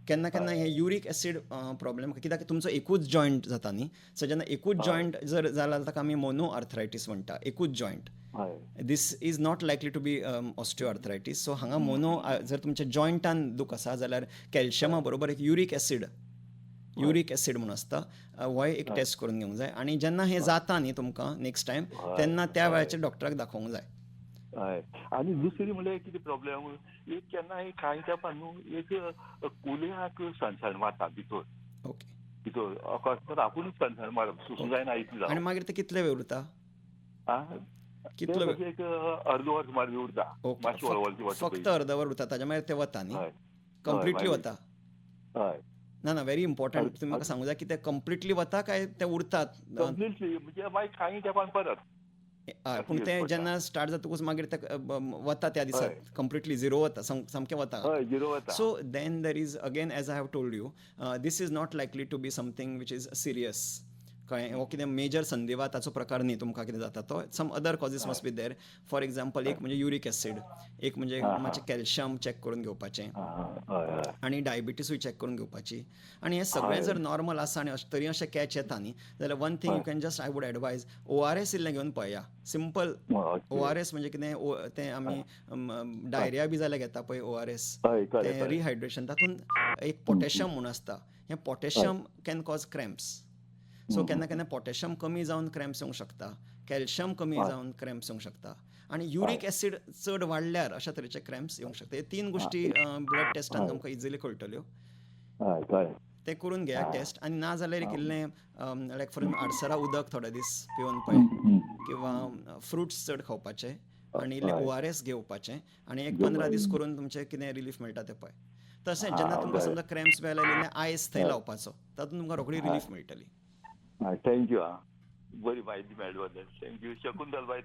केन्ना केन्ना हें युरीक एसीड प्रॉब्लेम कित्याक तुमचो एकूच जॉयंट जाता न्ही. सो जेन्ना एकूच जॉयंट जर जाल्यार ताका आमी मोनो आर्थरायटीस म्हणटा. एकूच joint. This is not likely to be osteoarthritis. So हांगा मोनो जर तुमच्या जॉयंटान दूख आसा जाल्यार कॅल्शियमा बरोबर एक युरीक एसीड म्हणून आसता हो एक टेस्ट करून घेवंक जाय. आनी जेन्ना हें जाता न्ही तुमकां नेक्स्ट टायम तेन्ना त्या वेळाचेर डॉक्टराक दाखोवंक जाय. हय आनी दुसरी म्हणल्यार कितें प्रॉब्लेम एक केन्नाय कांय तेंपान न्हू एक कुल्यांक सणसण मारता भितर ओके. भितर अकस्मात आपूणच सणसण मारप सुसूं जायना इतलें आनी जावं मागीर ते कितले वेळ उरता? कितलो कितलो एक अर्द वर सुमार बी उरता ओके. मातशी वळवळची वता फक्त अर्द वर उरता, ताच्या मागीर ते वता न्ही? हय कंप्लिटली मागीर- वता? हय ना व्हेरी इम्पॉर्टंट. तुम्ही म्हाका सांगूं जाय की ते कंप्लिटली वता काय ते उरतात? कंप्लिटली म्हणजे मागीर कांय तेंपान परत हय, पूण ते जेन्ना स्टार्ट जातकूच मागीर ते वता त्या दिसाक कंप्लिटली झिरो वता, सामकें वता. हय झिरो वता. So then there is again, as I have told you, this is not likely to be something which is serious. कळ्ळें? हो कितें मेजर संधिवाताचो प्रकार न्ही तुमकां कितें जाता तो. Some other causes must be there. For example एक म्हणजे युरीक एसीड, एक म्हणजे मातशें कॅल्शियम चॅक करून घेवपाचें, हय हय आनी डायबिटीसूय चॅक करून घेवपाची. आनी हें सगळें जर नॉर्मल आसा आनी तरी अशें कॅच येता न्ही जाल्यार one thing you can just I would advice ORS इल्लें घेवन पळया. सिंपल ORS म्हणजे कितें तें आमी डायरिया बी जाल्यार घेता पळय ORS, हय कळ्ळें तें कळ्ळें. रिहायड्रेशन. तातूंत एक पोटॅशियम म्हूण आसता. हें potassium can cause cramps. So केन्ना केन्ना पोटॅशियम कमी जावन क्रॅम्प्स येवंक शकता, कॅल्शियम कमी जावन क्रॅम्प्स येवंक शकता, आनी युरीक एसीड चड वाडल्यार अशा तरेचे क्रॅम्प्स येवंक शकता. हे 3 गोश्टी ब्लड टेस्टान आमकां इजिली कळटल्यो. हय कळ्ळें. ते करून घेयात टेस्ट. आनी ना जाल्यार एक इल्लें लायक फॉर आडसरा उदक थोडे दीस पिवन पळय, किंवा फ्रुट्स चड खावपाचे आनी इल्लें ORS घेवपाचें, आनी एक 15 दीस करून तुमचें कितें रिलीफ मेळटा तें पळय. तशेंच जेन्ना तुमकां समजा क्रॅम्प्स बी आयल्यार इल्लें आयस थंय लावपाचो, तातूंत तुमकां रोखडी रिलीफ मेळटली. थँक्यू बरी म्हायती मेळ्ळे बद्दल थँक्यू शकुंतल बाय.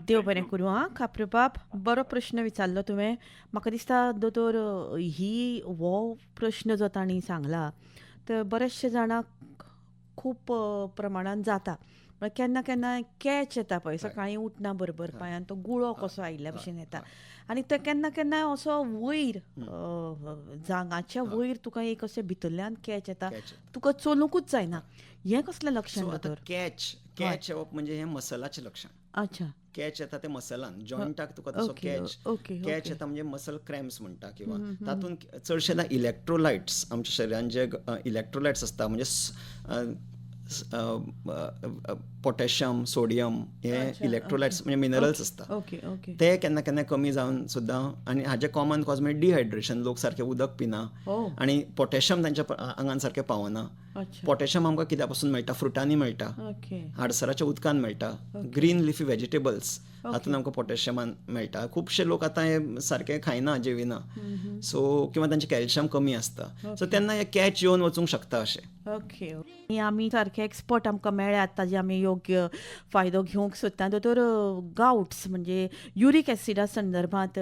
देव बरें करूं. खापरे बाब, बरो प्रश्न विचारलो तुवें. म्हाका दिसता दोतोर हो प्रश्न जो तांणी सांगला तर बरेचशे जाणांक खूब प्रमाणान जाता. केन्ना केन्ना कॅच येता पळय, सकाळीं उठना बरोबर पांयान तो गुळो कसो आयिल्ल्या भशेन येता, आनी ते केन्ना केन्ना असो वयर जांगाच्या वयर तुका एक अशें भितरल्यान कॅच येता, तुका चलूंकूच जायना. हें कसलें लक्षण दोतोर? कॅच येवप म्हणजे हें मसलाचें लक्षण. अच्छा. कॅच येता ते मसलान, जॉयंटाक तुका तसो कॅच येता म्हणजे मसल क्रॅम्प्स म्हणटा. किंवा तातूंत चडशेदा इलेक्ट्रोलायट्स, आमच्या शरिरान जे इलेक्ट्रोलायट्स आसता म्हणजे पोटॅशियम, सोडियम, हे इलेक्ट्रोलायट्स म्हणजे मिनरल्स आसता, ते केन्ना केन्ना कमी जावन सुद्दां. आनी हाजे कॉमन कॉज म्हणजे डिहायड्रेशन. लोक सारके उदक पिना आनी पोटॅशियम तांच्या आंगान सारकें पावना. पोटॅशियम आमकां कित्या पासून मेळटा? फ्रुटांनी मेळटा, आडसराच्या उदकान मेळटा, ग्रीन लिफी व्हेजिटेबल्स हातूंत आमकां पोटॅशियमान मेळटा. खुबशे लोक आतां हे सारके खायना, जेविना, सो किंवा तांचें कॅल्शियम कमी आसता. सो तेन्ना हे कॅच येवन वचूंक शकता अशें. ओके. आमी सारके एक्सपर्ट आमकां मेळ्ळ्यात, ताजे आमी योग्य फायदो घेवंक सोदता. दोतोर, गावट्स म्हणजे युरीक एसिडा संदर्भांत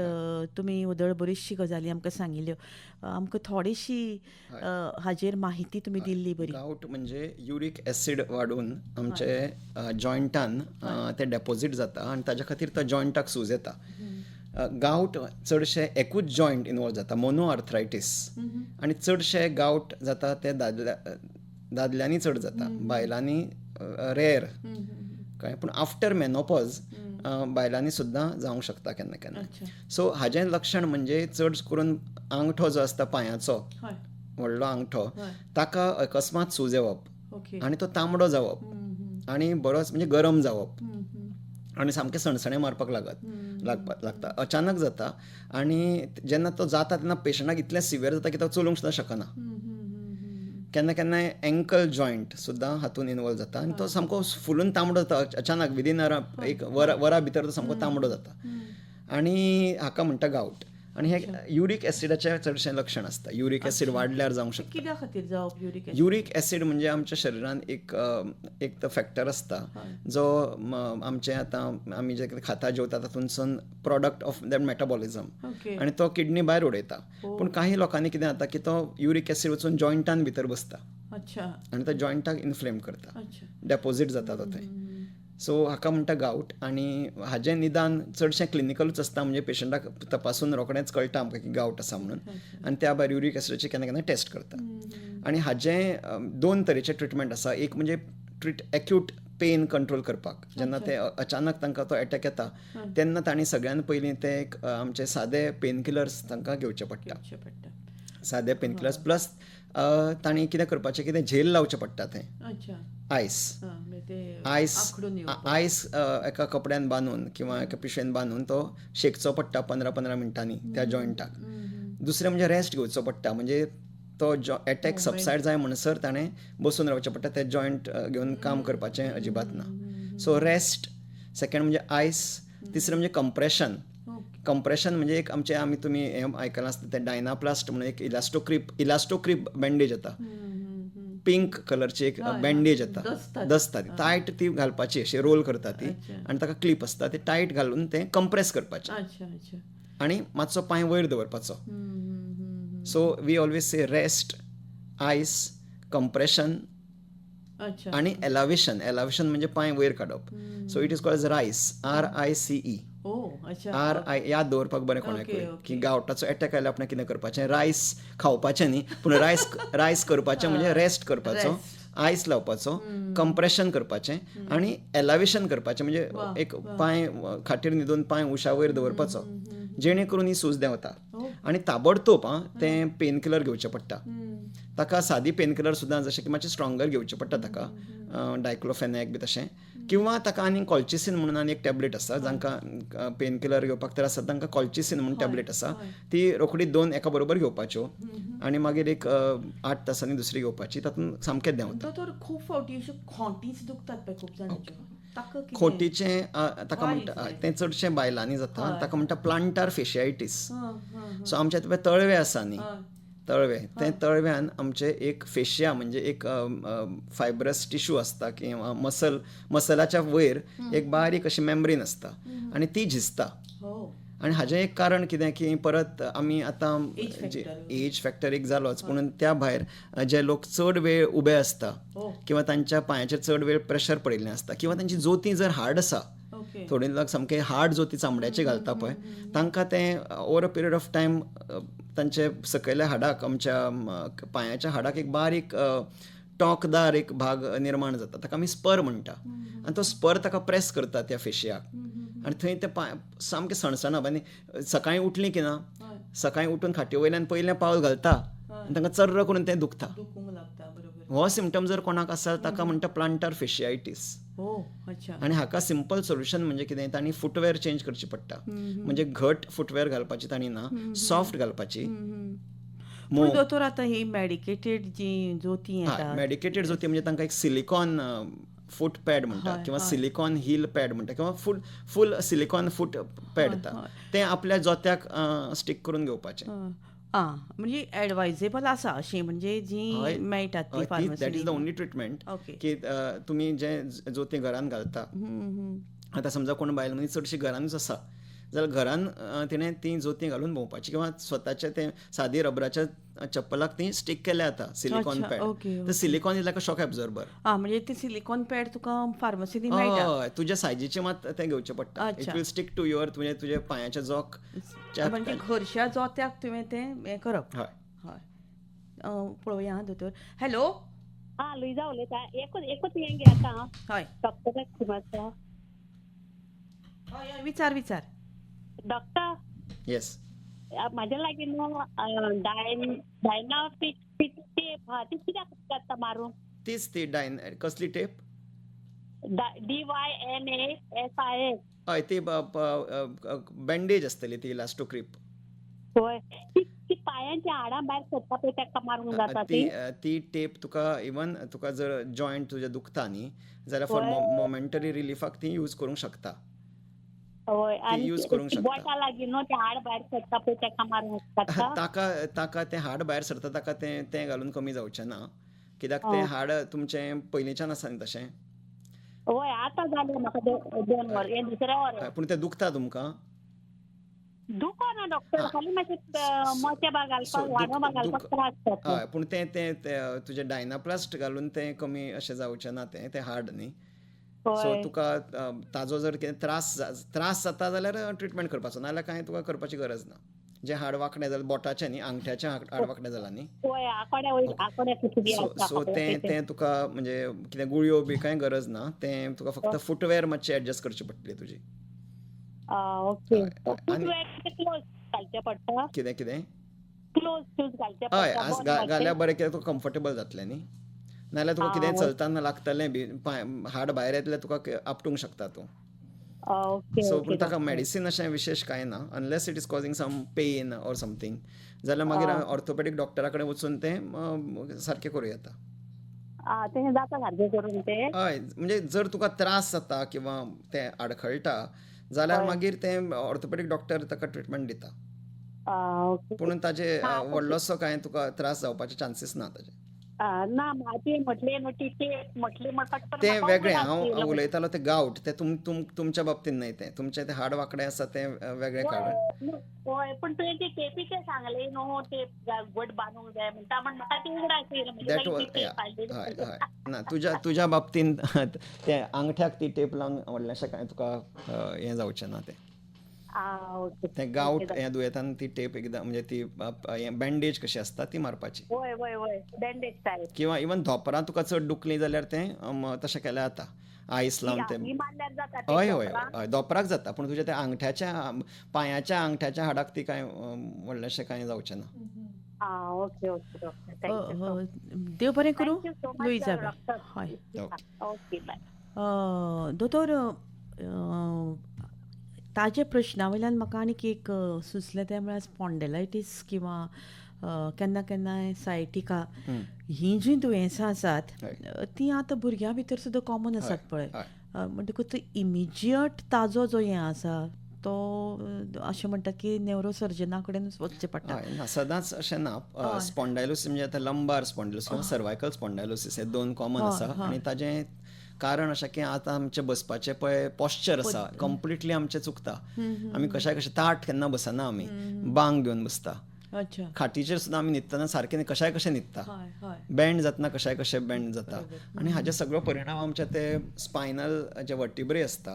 तुमी उदळ बरीचशी गजाली आमकां सांगिल्ल्यो. आमकां थोडीशी हाजेर माहिती तुमी दिल्ली बरी. गावट म्हणजे युरीक एसीड वाडून आमचे जॉयंटान ते डेपॉझिट जाता आनी ताच्या खातीर तो जॉयंटाक सूज येता. गावट चडशे एकूच जॉयंट इनवॉल्व जाता, मोनो आर्थरायटीस. आनी चडशे गावट जाता ते दादल्यांनी चड जाता, बायलांनी रेअर. कळ्ळें? पूण आफ्टर मेनोपॉज बायलांनी सुद्दां जावंक शकता केन्ना केन्ना. सो हाजें लक्षण म्हणजे चड करून आंगठो जो आसता पांयाचो, व्हडलो आंगठो, ताका अकस्मात सूज येवप आनी तो तांबडो जावप आनी बरोच म्हणजे गरम जावप आनी सामकें सणसणें मारपाक लागता. अचानक जाता आनी जेन्ना तो जाता तेन्ना पेशंटाक इतलें सिवियर जाता की तो चलूंक सुद्दां शकना. केन्ना केन्ना एंकल जॉयंट सुद्दां हातूंत इनवॉल्व जाता आनी तो सामको फुलून तांबडो जाता अचानक. विदीन एक वरा भितर तो सामको तांबडो जाता आनी हाका म्हणटा गावट. आनी हे युरीक एसिडाचें चडशें लक्षण आसता. युरीक एसीड वाडल्यार जावंक शकता. कित्या खातीर जावप युरीक एसीड? युरीक एसीड म्हणजे आमच्या शरिरान एक तो फॅक्टर आसता जो आमचे आतां आमी जे कितें खाता जेवता तातूंतसून प्रॉडक्ट ऑफ दॅट मेटाबॉलिझम, आनी तो किडनी भायर उडयता. पूण काही लोकांनी कितें जाता की तो युरीक एसीड वचून जॉयंटान भितर बसता आनी तो जॉयंटाक इन्फ्लेम करता, डेपॉझिट जाता तो थंय. सो हाका म्हणटा गावट. आनी हाजें निदान चडशें क्लिनिकलूच आसता, म्हणजे पेशंटाक तपासून रोखडेंच कळटा आमकां की गावट आसा म्हणून, आनी त्या भायर युरीक एसिडाची केन्ना केन्ना टेस्ट करता. आनी हाजें 2 तरेचे ट्रिटमेंट आसा. एक म्हणजे एक्यूट पेन कंट्रोल करपाक. जेन्ना ते अचानक तांकां तो एटॅक येता तेन्ना तांणी सगळ्यान पयलीं ते आमचे सादे पेन किलर्स तांकां घेवचे पडटा. सादे पेन किलर्स प्लस तांणी कितें करपाचें, कितें झेल लावचें पडटा थंय, आयस. ते आयस आखडून येवपाक. आयस एका कपड्यान बांदून किंवा एका पिशवेन बांदून तो शेकचो पडटा 15-15 मिनटांनी त्या जॉयंटाक. दुसरें म्हणजे रेस्ट घेवचो पडटा, म्हणजे तो अटॅक सबसायड जाय म्हणसर ताणें बसून रावचें पडटा, ते जॉयंट घेवन काम करपाचें अजिबात ना. सो रेस्ट, सेकंड म्हणजे आयस, तिसरें म्हणजे कंप्रेशन म्हणजे एक आमी तुमी हें आयकलां आसता तें डायनाप्लास्ट म्हणून एक इलास्टोक्रीप बँडेज येता, पिंक कलरची एक बँडेज येता, दसता ती टायट ती घालपाची, अशी रोल करता ती, आनी ताका क्लिप आसता, ती टायट घालून तें कंप्रेस करपाचें आनी मातसो पांय वयर दवरपाचो. So we always say rest, ice, compression आणि एलावेशन म्हणजे पांय वयर काडप. So it is called RICE, RICE. याद दवरपाक बरें कोणाकूय की गावठाचो अटॅक आयल्यार आपण कितें करपाचें, रायस खावपाचें न्ही, पूण रायस करपाचें म्हणजे रेस्ट करपाचो, आयस लावपाचो, कंप्रेशन करपाचें आनी एलावेशन करपाचें, म्हणजे एक पांय खाटीर न्हिदून पांय उशा वयर दवरपाचो, जेणे करून ही सूज देंवता. आनी ताबडतोब तें पेन किलर घेवचें पडटा. ताका सादी पेन किलर सुद्दां जशें की मातशें स्ट्रॉंगर घेवचें पडटा ताका, डायक्लोफेनाक बी तशें, किंवा ताका आनी कॉल्चिसीन म्हणून आनी एक टॅबलेट आसा, जांकां पेन किलर घेवपाक त्रास आसता तांकां कॉल्चिसीन म्हणून टॅबलेट आसा, ती रोखडी 2 एका बरोबर घेवपाच्यो आनी मागीर एक 8 तासांनी दुसरी घेवपाची, तातूंत सामकें देंवता. तर खूब फावटी अश्यो खोंटीच दुखतात पळय खूब जाणांच्यो, ताका कितें? खोटीचें ताका म्हणटा तें चडशें बायलांनी जाता, ताका म्हणटा प्लांटार फेशियायटीस. सो आमचे तळवे आसा न्ही, ते तळव्यान आमचे एक फेशिया म्हणजे एक फायब्रस टिश्यू आसता किंवा मसलाच्या वयर एक बारीक अशी मेम्ब्रेन आसता आनी ती झिजता. आनी हाजें एक कारण कितें की परत आमी आतां एज फॅक्टर एक जालोच, पूण त्या भायर जे लोक चड वेळ उबे आसता किंवा तांच्या पांयाचेर चड वेळ प्रेशर पडिल्लें आसता, किंवा तांची जोती जर हार्ड आसा, थोडे लोक सामके हार्ड जोती चामड्याचे घालता पळय, तांकां तें over a period of time तांचे सकयल्या हाडाक, आमच्या पांयाच्या हाडाक एक बारीक टॉकदार एक भाग निर्माण जाता, ताका आमी स्पर म्हणटा, आनी तो स्पर ताका प्रेस करता त्या फेशियाक, आनी थंय ते पांय सामके सणसणप. आनी सकाळीं उठलीं की ना, सकाळीं उठून खाटी वयल्यान पयलें पावल घालता आनी तांकां चर्र करून तें दुखता. हो सिम्पटम जर कोणाक आसा ताका म्हणटा प्लांटार फेशियायटीस. आनी हाका सिंपल सोल्युशन म्हणजे कितें, तांणी फुटवेअर चेंज करची पडटा, म्हणजे घट फुटवेअर घालपाची तांणी ना, सॉफ्ट घालपाची. दोतोर आतां ही मेडिकेटेड जी जोती येता, मेडिकेटेड जोती म्हणजे तांकां एक सिलिकॉन फूट पॅड म्हणटा किंवा सिलिकॉन हील पॅड म्हणटा किंवा फूल सिलिकॉन फूट पॅड येता, तें आपल्या जोत्याक स्टीक करून घेवपाचें. म्हणजे एडवायजेबल आसा अशी, म्हणजे जी मेळटात ती pharmacy. That is the only treatment की तुमी जे जोती घरान घालता. आतां समजा कोण बायल मनीस चडशी घरानूच आसा जाल्यार घरान तिणें ती जोती घालून भोंवपाची, किंवा स्वताचे तें सादी रबराच्या चप्पलाक ती स्टीक केल्या जाता सिलिकॉन पॅड. तर silicone is like a shock absorber. म्हणजे ते सिलिकॉन पॅड तुका फार्मसीनी मेळटा. हय, तुज्या सायजीचे मात तें घेवचें पडटा. It will stick to your, तुजे पांयाच्या जोक, म्हणजे घरच्या जोत्याक तुवें तें हें करप. हय. पळोवया दोतोर. हॅलो. लुईजा उलयता. एकूच हें घेता. हय. डॉक्टर विचार. डॉक्टर. येस. म्हाज्या लागीं न्हू डायनाफिक टेप ती कित्याक करता मारून? तीच ती कसली टेप? DYNASIS. हय, ती बँडेज आसतली ती इलास्टोक्रीप. होय, ती पांयाच्या हाडां भायर सरता पळय ताका मारूंक जाता ती टेप तुका इवन तुका जर जॉयंट तुजे दुखता न्ही जाल्यार फॉर मोमेंटरी रिलीफाक ती यूज करूंक शकता. होय, आनी बोटा लागीं न्हू तें हाड भायर सरता पळय ताका मारूंक शकता. ताका तें हाड भायर सरता ताका तें घालून कमी जावचें ना, कित्याक तें हाड तुमचें पयलींच्यान आसा न्ही तशें. होय, आतां जालें म्हाका 2 वर, हें दुसरें वर. पूण तें दुखता तुमकां? दुखना डॉक्टर, खाली मातशें मोचे भाग घालपाक, वाडो भाग घालपाक त्रास जाता. हय, पूण तें तुजें डायनाप्लास्ट घालून तें कमी अशें जावचें ना, तें हाड न्ही. सो तुका ताजो जर कितें त्रास जाता जाल्यार ट्रिटमेंट करपाचो, नाजाल्यार कांय तुका करपाची गरज ना. जे हाड वांकडें जालें बोटाचें न्ही, आंगठ्याचें हाड वांकडें जालां न्ही, सो तें तुका म्हणजे कितें गुळयो बी कांय गरज ना. तें तुका फक्त फुटवेअर मातशी एडजस्ट करची पडटली तुजी. कितें? क्लोज शूज घालचे पडटा. हय, घाल्यार बरें, कित्याक तुका कम्फर्टेबल जातलें न्ही. नाल्यार तुका कितेंय चलतना लागतलें बी हाड भायर येतलें तुका आपटूंक शकता तूं. ओके सो ओके पूण ताका मेडिसीन अशें विशेष कांय ना unless it is causing some pain or something जाल्यार मागीर ऑर्थोपेडीक डॉक्टरा कडेन वचून तें सारकें करूं येता. तें जाता सारकें करून ते हय म्हणजे जर तुका त्रास जाता किंवा तें आडखळटा जाल्यार मागीर तें ऑर्थोपेडीक डॉक्टर ताका ट्रिटमेंट दिता. ओके पूण ताजे व्हडलोसो कांय तुका त्रास जावपाचे चान्सीस ना ताजे. ना ती म्हटली न्हू ती टेप म्हटली तें वेगळें हांव उलयतालो तें गावट तें तुमच्या बाबतींत न्हय तें तुमचें तें हाड वांकडें आसा तें वेगळें कारण. होय पण तुवें ती टेपीचे सांगले न्हू टेप घट बांदूंक जाय म्हणटा म्हण म्हाका ती उगडास येयली म्हणजे दॅट वॉज हय हय ना तुज्या बाबतींत तें आंगठ्याक ती टेप लावन व्हडलेंशें कांय तुका हें जावचें ना तें. ओके तें गावट हें दुयेंतान ती टेप एकदां म्हणजे ती बँडेज कशी आसता ती मारपाची होय होय होय बँडेज टायप किंवा इवन धोपरां तुका चड दुखलीं जाल्यार तें तशें केल्यार जाता आयस लावन तें. ही मारल्यार जाता ते हय हय डॉक्टरां? हय धोपराक जाता पूण तुज्या त्या आंगठ्याच्या पांयाच्या आंगठ्याच्या हाडाक ती कांय व्हडलेंशें कांय जावचें ना. ओके ओके डॉक्टर थँक्यू देव बरें करूं थँक्यू सो मच लुईजा बा. डॉक्टर हय ओके बाय. दोतोर ताजे प्रश्ना वयल्यान म्हाका आनीक एक सुचलें तें म्हळ्यार स्पॉन्डेलायटीस किंवा केन्ना केन्नाय सायटिका हीं जीं दुयेंसां आसात तीं आतां भुरग्यां भितर सुद्दां कॉमन आसात पळय. म्हणटकूच इमिजियट ताजो जो हें आसा तो अशें म्हणटात की न्यूरोसर्जना कडेनूच वचचें पडटा. सदांच अशें ना. स्पॉन्डायलोसीस म्हणजे आतां लंबार स्पॉन्डायलोसीस किंवा सर्वायकल स्पॉन्डायलोसीस हे दोन कॉमन आसा आनी ताजें कारण अशें की आतां आमचें बसपाचें पळय पॉस्चर आसा कंप्लिटली आमचें चुकता. आमी कशाय कशें ताट केन्ना बसना आमी बांग घेवन बसता. खाटीचेर सुद्दां आमी न्हिदतना सारकें कशाय कशें न्हिदता. बँड जातना कशाय कशें बँड जाता आनी हाजे सगळो परिणाम आमचे ते स्पायनल जे वर्टिब्रे आसता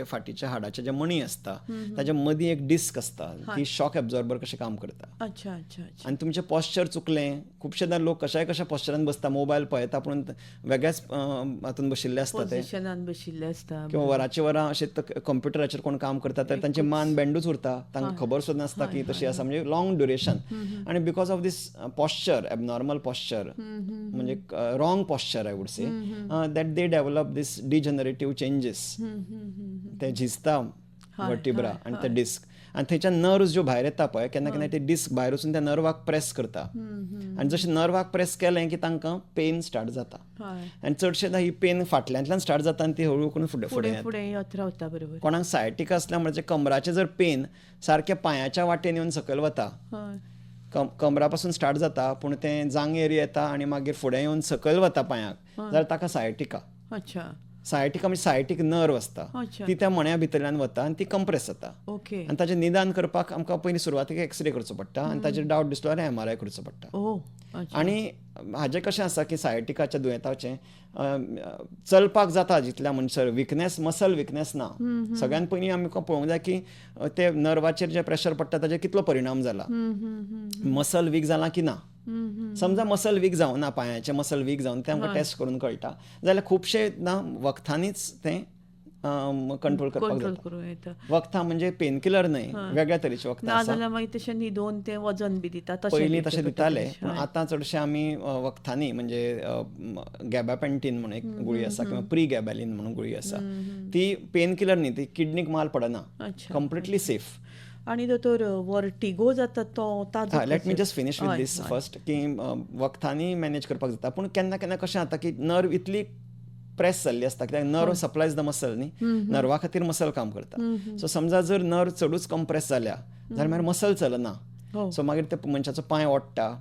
फाटीच्या हाडाचे जे मणी आसता ताच्या मदीं एक डिस्क आसता ती शॉक एब्जॉर्बर कशें काम करता. आनी तुमचें पॉस्चर चुकलें खुबशेदां लोक कशाय कशा पॉस्चरान बसता मोबायल पळयता पूण वेगळ्याच हातून बशिल्ले आसता ते किंवा वरांची वरां अशें कंप्युटराचेर कोण काम करता तर तांची मान बँडूच उरता तांकां खबर सुद्दां नासता की तशी आसा म्हणजे लॉंग ड्युरेशन. आणि because of these posture abnormal posture म्हणजे wrong posture I would say that they develop these degenerative changes. ते झिजता वर्टिब्रा आनी ते डिस्क आनी थंयच्यान नर्व्स ज्यो भायर येता पळय केन्ना केन्ना ते डिस्क भायर वचून त्या नर्वाक प्रेस करता आनी जशें नर्वाक प्रेस केलें की तांकां पेन स्टार्ट जाता. आनी चडशेंदां ही पेन फाटल्यांतल्यान स्टार्ट जाता आनी ती हळू करून फुडें येता. कोणाक सायटिका आसल्या म्हणजे कमराचे जर पेन सारके पांयाच्या वाटेन येवन सकयल वता कमरा पासून स्टार्ट जाता पूण तें जांगे एरिया येता आनी मागीर फुडें येवन सकयल वता पांयाक जाल्यार ताका सायटिका. सायटिका म्हणजे सायटीक नर्व आसता ती त्या मण्या भितरल्यान वता आनी ती कंप्रेस जाता. आनी ताचें निदान करपाक आमकां पयलीं सुरवातीक एक्सरे करचो पडटा आनी ताचेर डावट दिसलो जाल्यार MRI करचो पडटा. आनी हाजें कशें आसा की सायटिकाच्या दुयेंताचें चलपाक जाता जितल्या मनशार विकनेस मसल विकनेस ना. सगळ्यान पयलीं आमकां पळोवंक जाय की ते नर्वाचेर जे प्रेशर पडटा ताचेर कितलो परिणाम जाला. मसल वीक जाला की ना. समजा मसल वीक जावं ना पांयाचे मसल वीक जावन तें आमकां टेस्ट करून कळटा जाल्यार खुबशे वखदांनीच तें कंट्रोल करपाक जाता. वखदां म्हणजे पेनकिलर न्हय वेगळ्या तरेचे वखदां आसा. पयलीं तशें दिताले पूण आतां चडशे आमी वखदांनी म्हणजे गॅबापेंटीन म्हणून एक गुळी आसा किंवा प्री गॅबॅलिन म्हणून गुळी आसा ती पेनकिलर न्हय ती किडनीक माल पडना कंप्लिटली सेफ. आनी दोतोर वर्टिगो जाता तो let me just finish with this first की वखदांनी मॅनेज करपाक जाता पूण केन्ना केन्ना कशें जाता की नर्व इतली प्रेस जाल्ली आसता कित्याक नर्व सप्लायज द मसल न्ही नर्वा खातीर मसल काम करता. सो समजा जर नर्व चडूच कंप्रेस जाल्या जाल्यार मागीर मसल चलना. सो मागीर ते मनशाचो पांय ओडटा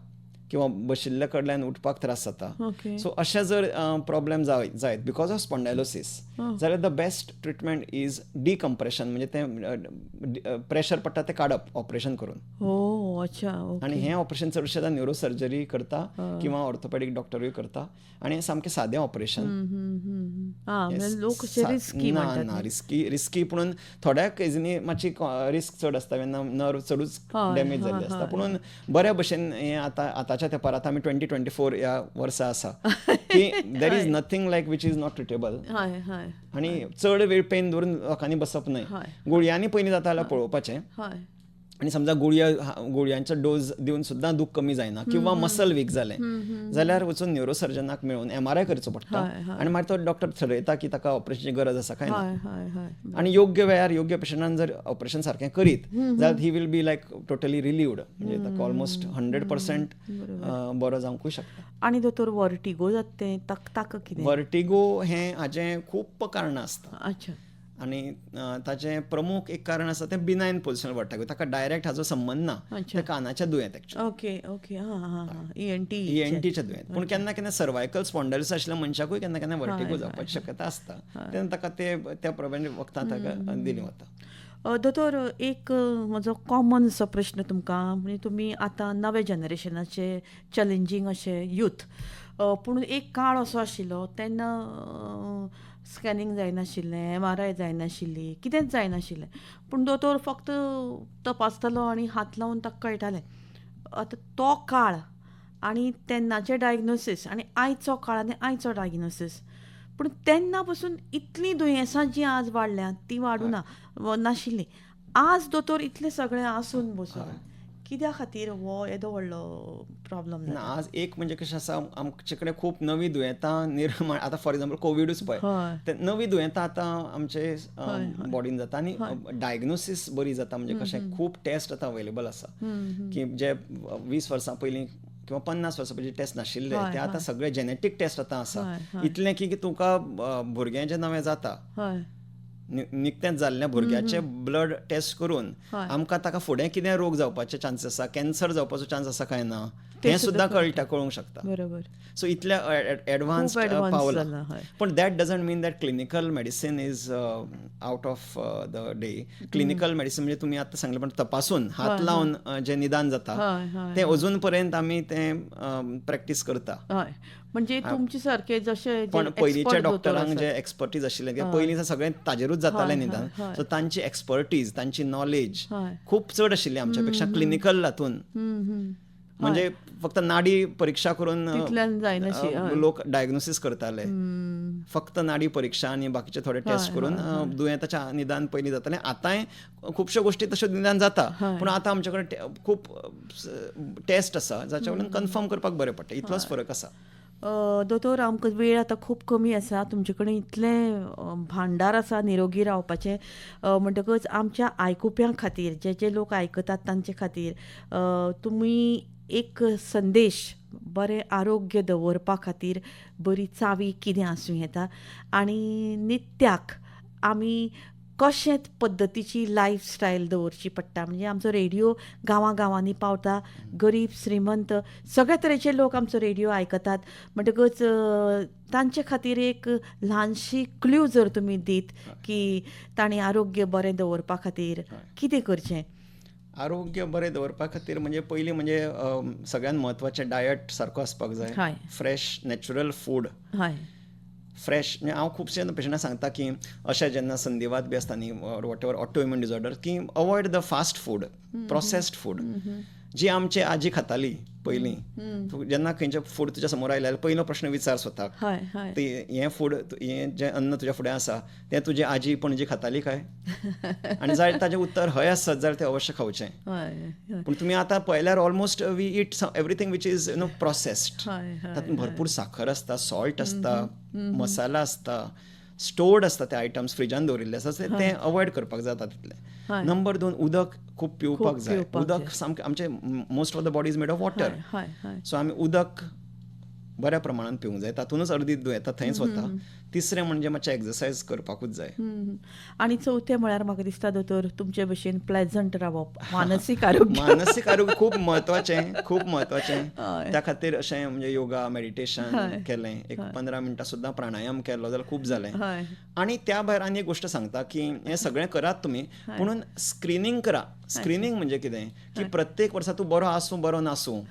किंवा बशिल्ल्या कडल्यान उठपाक त्रास जाता. सो अशें जर प्रॉब्लेम जायत बिकॉज ऑफ स्पॉन्डायलोसीस जाल्यार the best treatment is decompression म्हणजे तें प्रेशर पडटा तें काडप ऑपरेशन करून. आनी हें ऑपरेशन चडशेदां न्यूरो सर्जरी करता किंवा ऑर्थोपेडीक डॉक्टरूय करता आनी सामकें सादें ऑपरेशन. ना रिस्की पूण थोड्या केजींनी मातशी रिस्क चड आसता जेन्ना नर्व चडूच डॅमेज जाल्ली आसता पूण बऱ्या भशेन हें आतांच्या तेंपार आतां आमी 2024 ह्या वर्सा आसा की there is nothing like which is not treatable. आनी चड वेळ पेन दवरून लोकांनी बसप न्हय. गुळयांनी पयलीं जाता जाल्यार पळोवपाचें आनी समजा गुळयांचो डोज दिवन सुद्दां दूख कमी जायना किंवा मसल वीक जालें जाल्यार वचून न्यूरोसर्जनाक मेळून MRI करचो पडटा आनी मागीर तो डॉक्टर ठरयता की ताका ऑपरेशनची गरज आसा काय ना. आनी योग्य वेळार योग्य पेशंटान जर ऑपरेशन सारकें करीत जाल्यार he will be like totally relieved, म्हणजे ताका ऑलमोस्ट 100% बरो जावंकूय शकता. आनी दोतोर वर्टिगो जाता तें ताका कितें? वर्टिगो हें हाजें खूब कारणां आसता अच्छा. आनी ताचें प्रमुख एक कारण आसा तें बिनायन पोजिशनल वर्टिगो. ताका डायरेक्ट हाजो संबंध ना, तें कानाचें दुयेंत एक्चुअली. ओके ओके हां ENT. ENTचें दुयेंत. पूण केन्ना केन्ना सर्वायकल स्पॉन्डायलिस आशिल्ल्या मनशाकूय केन्ना केन्ना वर्टिगो जावपाची शक्यता आसता. तेन्ना ताका त्या प्रमाणे वखदां ताका दिलीं वता. दोतोर एक म्हजो कॉमन असो प्रश्न तुमकां, म्हणजे तुमी आतां नवे जनरेशनाचे चॅलेंजींग अशे यूथ, पूण एक काळ असो आशिल्लो तेन्ना स्कॅनिंग जायनाशिल्लें, MRI जायनाशिल्ली, कितेंच जायनाशिल्लें, पूण दोतोर फक्त तपासतालो आनी हात लावन ताका कळटालें. आतां तो काळ आनी तेन्नाचें डायग्नोसीस आनी आयचो काळ आनी आयचो डायग्नोसीस, पूण तेन्ना पासून इतलीं दुयेंसां जीं आज वाडल्यांत तीं वाडूना नाशिल्लीं. आज दोतोर इतलें सगळें आसून बसून कित्या खातीर हो येदो व्हडलो प्रॉब्लम ना? आज एक म्हणजे कशें आसा, आमचे कडेन खूब नवीं दुयेंतां निर्माण, आतां फॉर एक्झाम्पल कोविडूच पळय, ते नवीं दुयेंतां आतां आमचे बॉडीन जाता आनी डायग्नोसीस बरी जाता. म्हणजे कशें खूब टेस्ट आतां अवेलेबल आसा की जे 20 वर्सां पयलीं किंवा 50 वर्सां पयलीं टेस्ट नाशिल्ले ते आतां सगळे जेनेटीक टेस्ट आतां आसा. इतलें की तुका भुरगें जें नवें जाता, निकतेंच जाल्ल्या भुरग्याचे ब्लड टेस्ट करून आमकां ताका फुडें कितें रोग जावपाचे चान्स आसा, कॅन्सर जावपाचो चान्स आसा काय ना हें सुद्दां कळूंक शकता. बरोबर. सो इतल्या एडवान्स पावला. पण that doesn't mean that clinical medicine is out of the day. Clinical medicine म्हणजे तुमी आतां सांगलें पण तपासून हात लावन जें निदान जाता तें अजून पर्यंत आमी तें प्रॅक्टीस करता. म्हणजे तुमचे सारके जशे पण पयलींच्या डॉक्टरांक जे एक्सपर्टीज आशिल्ले पयलीं सगळें ताजेरूच जातालें निदान. सो तांची एक्सपर्टीज, तांची नॉलेज खूब चड आशिल्ली आमच्या पेक्षा क्लिनिकल हातून. म्हणजे फक्त नाडी परीक्षा करून लोक डायग्नोसीस करताले. फक्त नाडी परीक्षा आनी बाकीचे थोडे टेस्ट करून दुयेंताचें निदान पयलीं जातालें. आतांय खुबश्यो गोश्टी तश्यो निदान जाता, पूण आतां आमचे कडेन खूब टेस्ट आसा जाच्या वयल्यान कन्फर्म करपाक बरें पडटा. इतलोच फरक आसा. दोतोर आमकां वेळ आतां खूब कमी आसा. तुमचे कडेन इतलें भांडार आसा निरोगी रावपाचें. म्हणटकच आमच्या आयकुप्यां खातीर, जे लोक आयकतात तांचे खातीर तुमी एक संदेश, बरें आरोग्य दवरपा खातीर बरी चावी कितें आसूं येता आनी नित्याक आमी कशें पद्दतीची लायफस्टायल दवरची पडटा. म्हणजे आमचो रेडिओ गांवांनी पावता, गरीब श्रीमंत सगळे तरेचे लोक आमचो रेडिओ आयकतात. म्हणटकच तांचे खातीर एक ल्हानशी क्ल्यू जर तुमी दीत की तांणी आरोग्य बरें दवरपा खातीर कितें करचें. आरोग्य बरें दवरपा खातीर म्हणजे पयलीं म्हणजे सगळ्यांत म्हत्वाचें डायट सारको आसपाक जाय. Fresh natural food. फ्रेश. म्हणजे हांव खुबशे पेशंटांक सांगता की अशें जेन्ना संधिवात बी आसता न्ही, वॉट एवर ऑटोइम्यून डिसऑर्डर, की avoid the fast food, processed food जी आमची आजी खाताली पयलीं. जेन्ना खंयचें फूड तुज्या समोर आयलें जाल्यार पयलो प्रश्न विचार स्वताक, हें फूड, हें जें अन्न तुज्या फुडें आसा तें तुजी आजी पणजी खाताली काय? आनी जर ताचें उत्तर हय आसत जाल्यार तें अवश्य खावचें. पूण तुमी आतां पळयल्यार almost we eat everything which is processed. तातूंत भरपूर साखर आसता, सॉल्ट आसता, मसाला आसता, स्टोर्ड आसता ते आयटम्स, फ्रिजान दवरिल्ले आसा, तें अवॉयड करपाक जाता तितलें. नंबर 2, उदक खूब पिवपाक जाय. उदक सामकें, आमचे most of the body is made of water. So आमी उदक बऱ्या प्रमाणात पिवंक जाय. तातूंतच अर्दी दुयेंतां थंयच वता. तिसरें म्हणजे मातशें एक्सरसायज करपाकूच जाय. आनी चवथें म्हळ्यार म्हाका दिसता दोतोर तुमचे भशेन प्लेजंट रावप, मानसीक आरोग्य खूब म्हत्वाचें, खूब म्हत्वाचें. त्या खातीर अशें म्हणजे योगा, मेडिटेशन केलें, एक 15 मिनटां सुद्दां प्राणायाम केलो जाल्यार खूब जालें. आनी त्या भायर आनी एक गोश्ट सांगता की हें सगळें करात तुमी, पुणून स्क्रिनींग करा. स्क्रिनींग म्हणजे कितें की प्रत्येक वर्सा तूं बरो आसूं बरो नासूं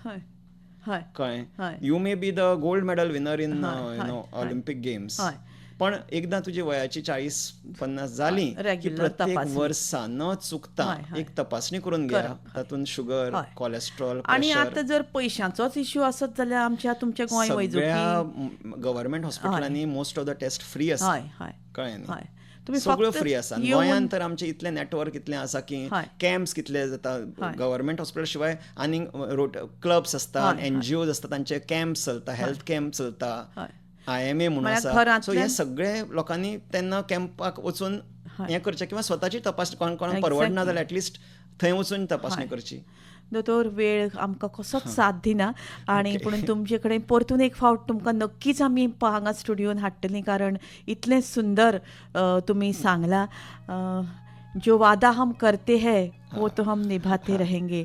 कळ्ळें. You may be the gold medal winner in Olympic games, पण एकदां तुजी वयाची 40-50 जाली की प्रत्येक वर्सा न चुकता एक तपासणी करून घ्या. तातूंत शुगर, कोलेस्ट्रॉल, आनी आतां जर पयशांचोच इश्यू आसत जाल्यार तुमच्या गोंय वैजकी सगळ्या गव्हर्मेंट हॉस्पिटलांनी most of the test free आसा. कळ्ळें न्ही. तुम्ही सगळ्यो फक्त फ्री आसा येऊन- गोंयांत तर आमचे इतलें नेटवर्क इतलें आसा की हय. कॅम्प्स कितले जाता हय. गव्हर्मेंट हॉस्पिटल शिवाय आनी क्लब्स आसता हय, NGOs आसता तांचे कॅम्प चलता हेल्थ कॅम्प चलता हय. IMA म्हणून म्हळ्यार आसा सो घरांतल्यान- हे सगळे लोकांनी तेन्ना कॅम्पाक वचून हय. हें करचें किंवा स्वताची तपासणी कोणाक Exactly. परवडना जाल्यार एटलिस्ट थंय वचून तपासणी हय. करची. दोतोर वेळ आमकां कसोच साथ दिना आणि पूण तुमचे कडेन परतून एक फावट तुमकां नक्कीच आमी हांगा स्टुडियोन हाडटलीं कारण इतलें सुंदर तुमी सांगला जो वादा हम करते हैं वो तो हम निभाते रहेंगे.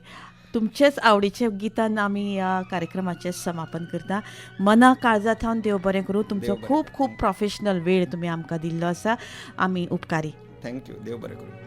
तुमचेच आवडीचे गितान आमी ह्या कार्यक्रमाचें समापन करता. मना काळजांत हांव देव बरें करूं. तुमचो देव बरें खूब करूं. खूब प्रोफेशनल वेळ तुमी आमकां दिल्लो आसा. आमी उपकारी. थँक्यू देव बरें करूं.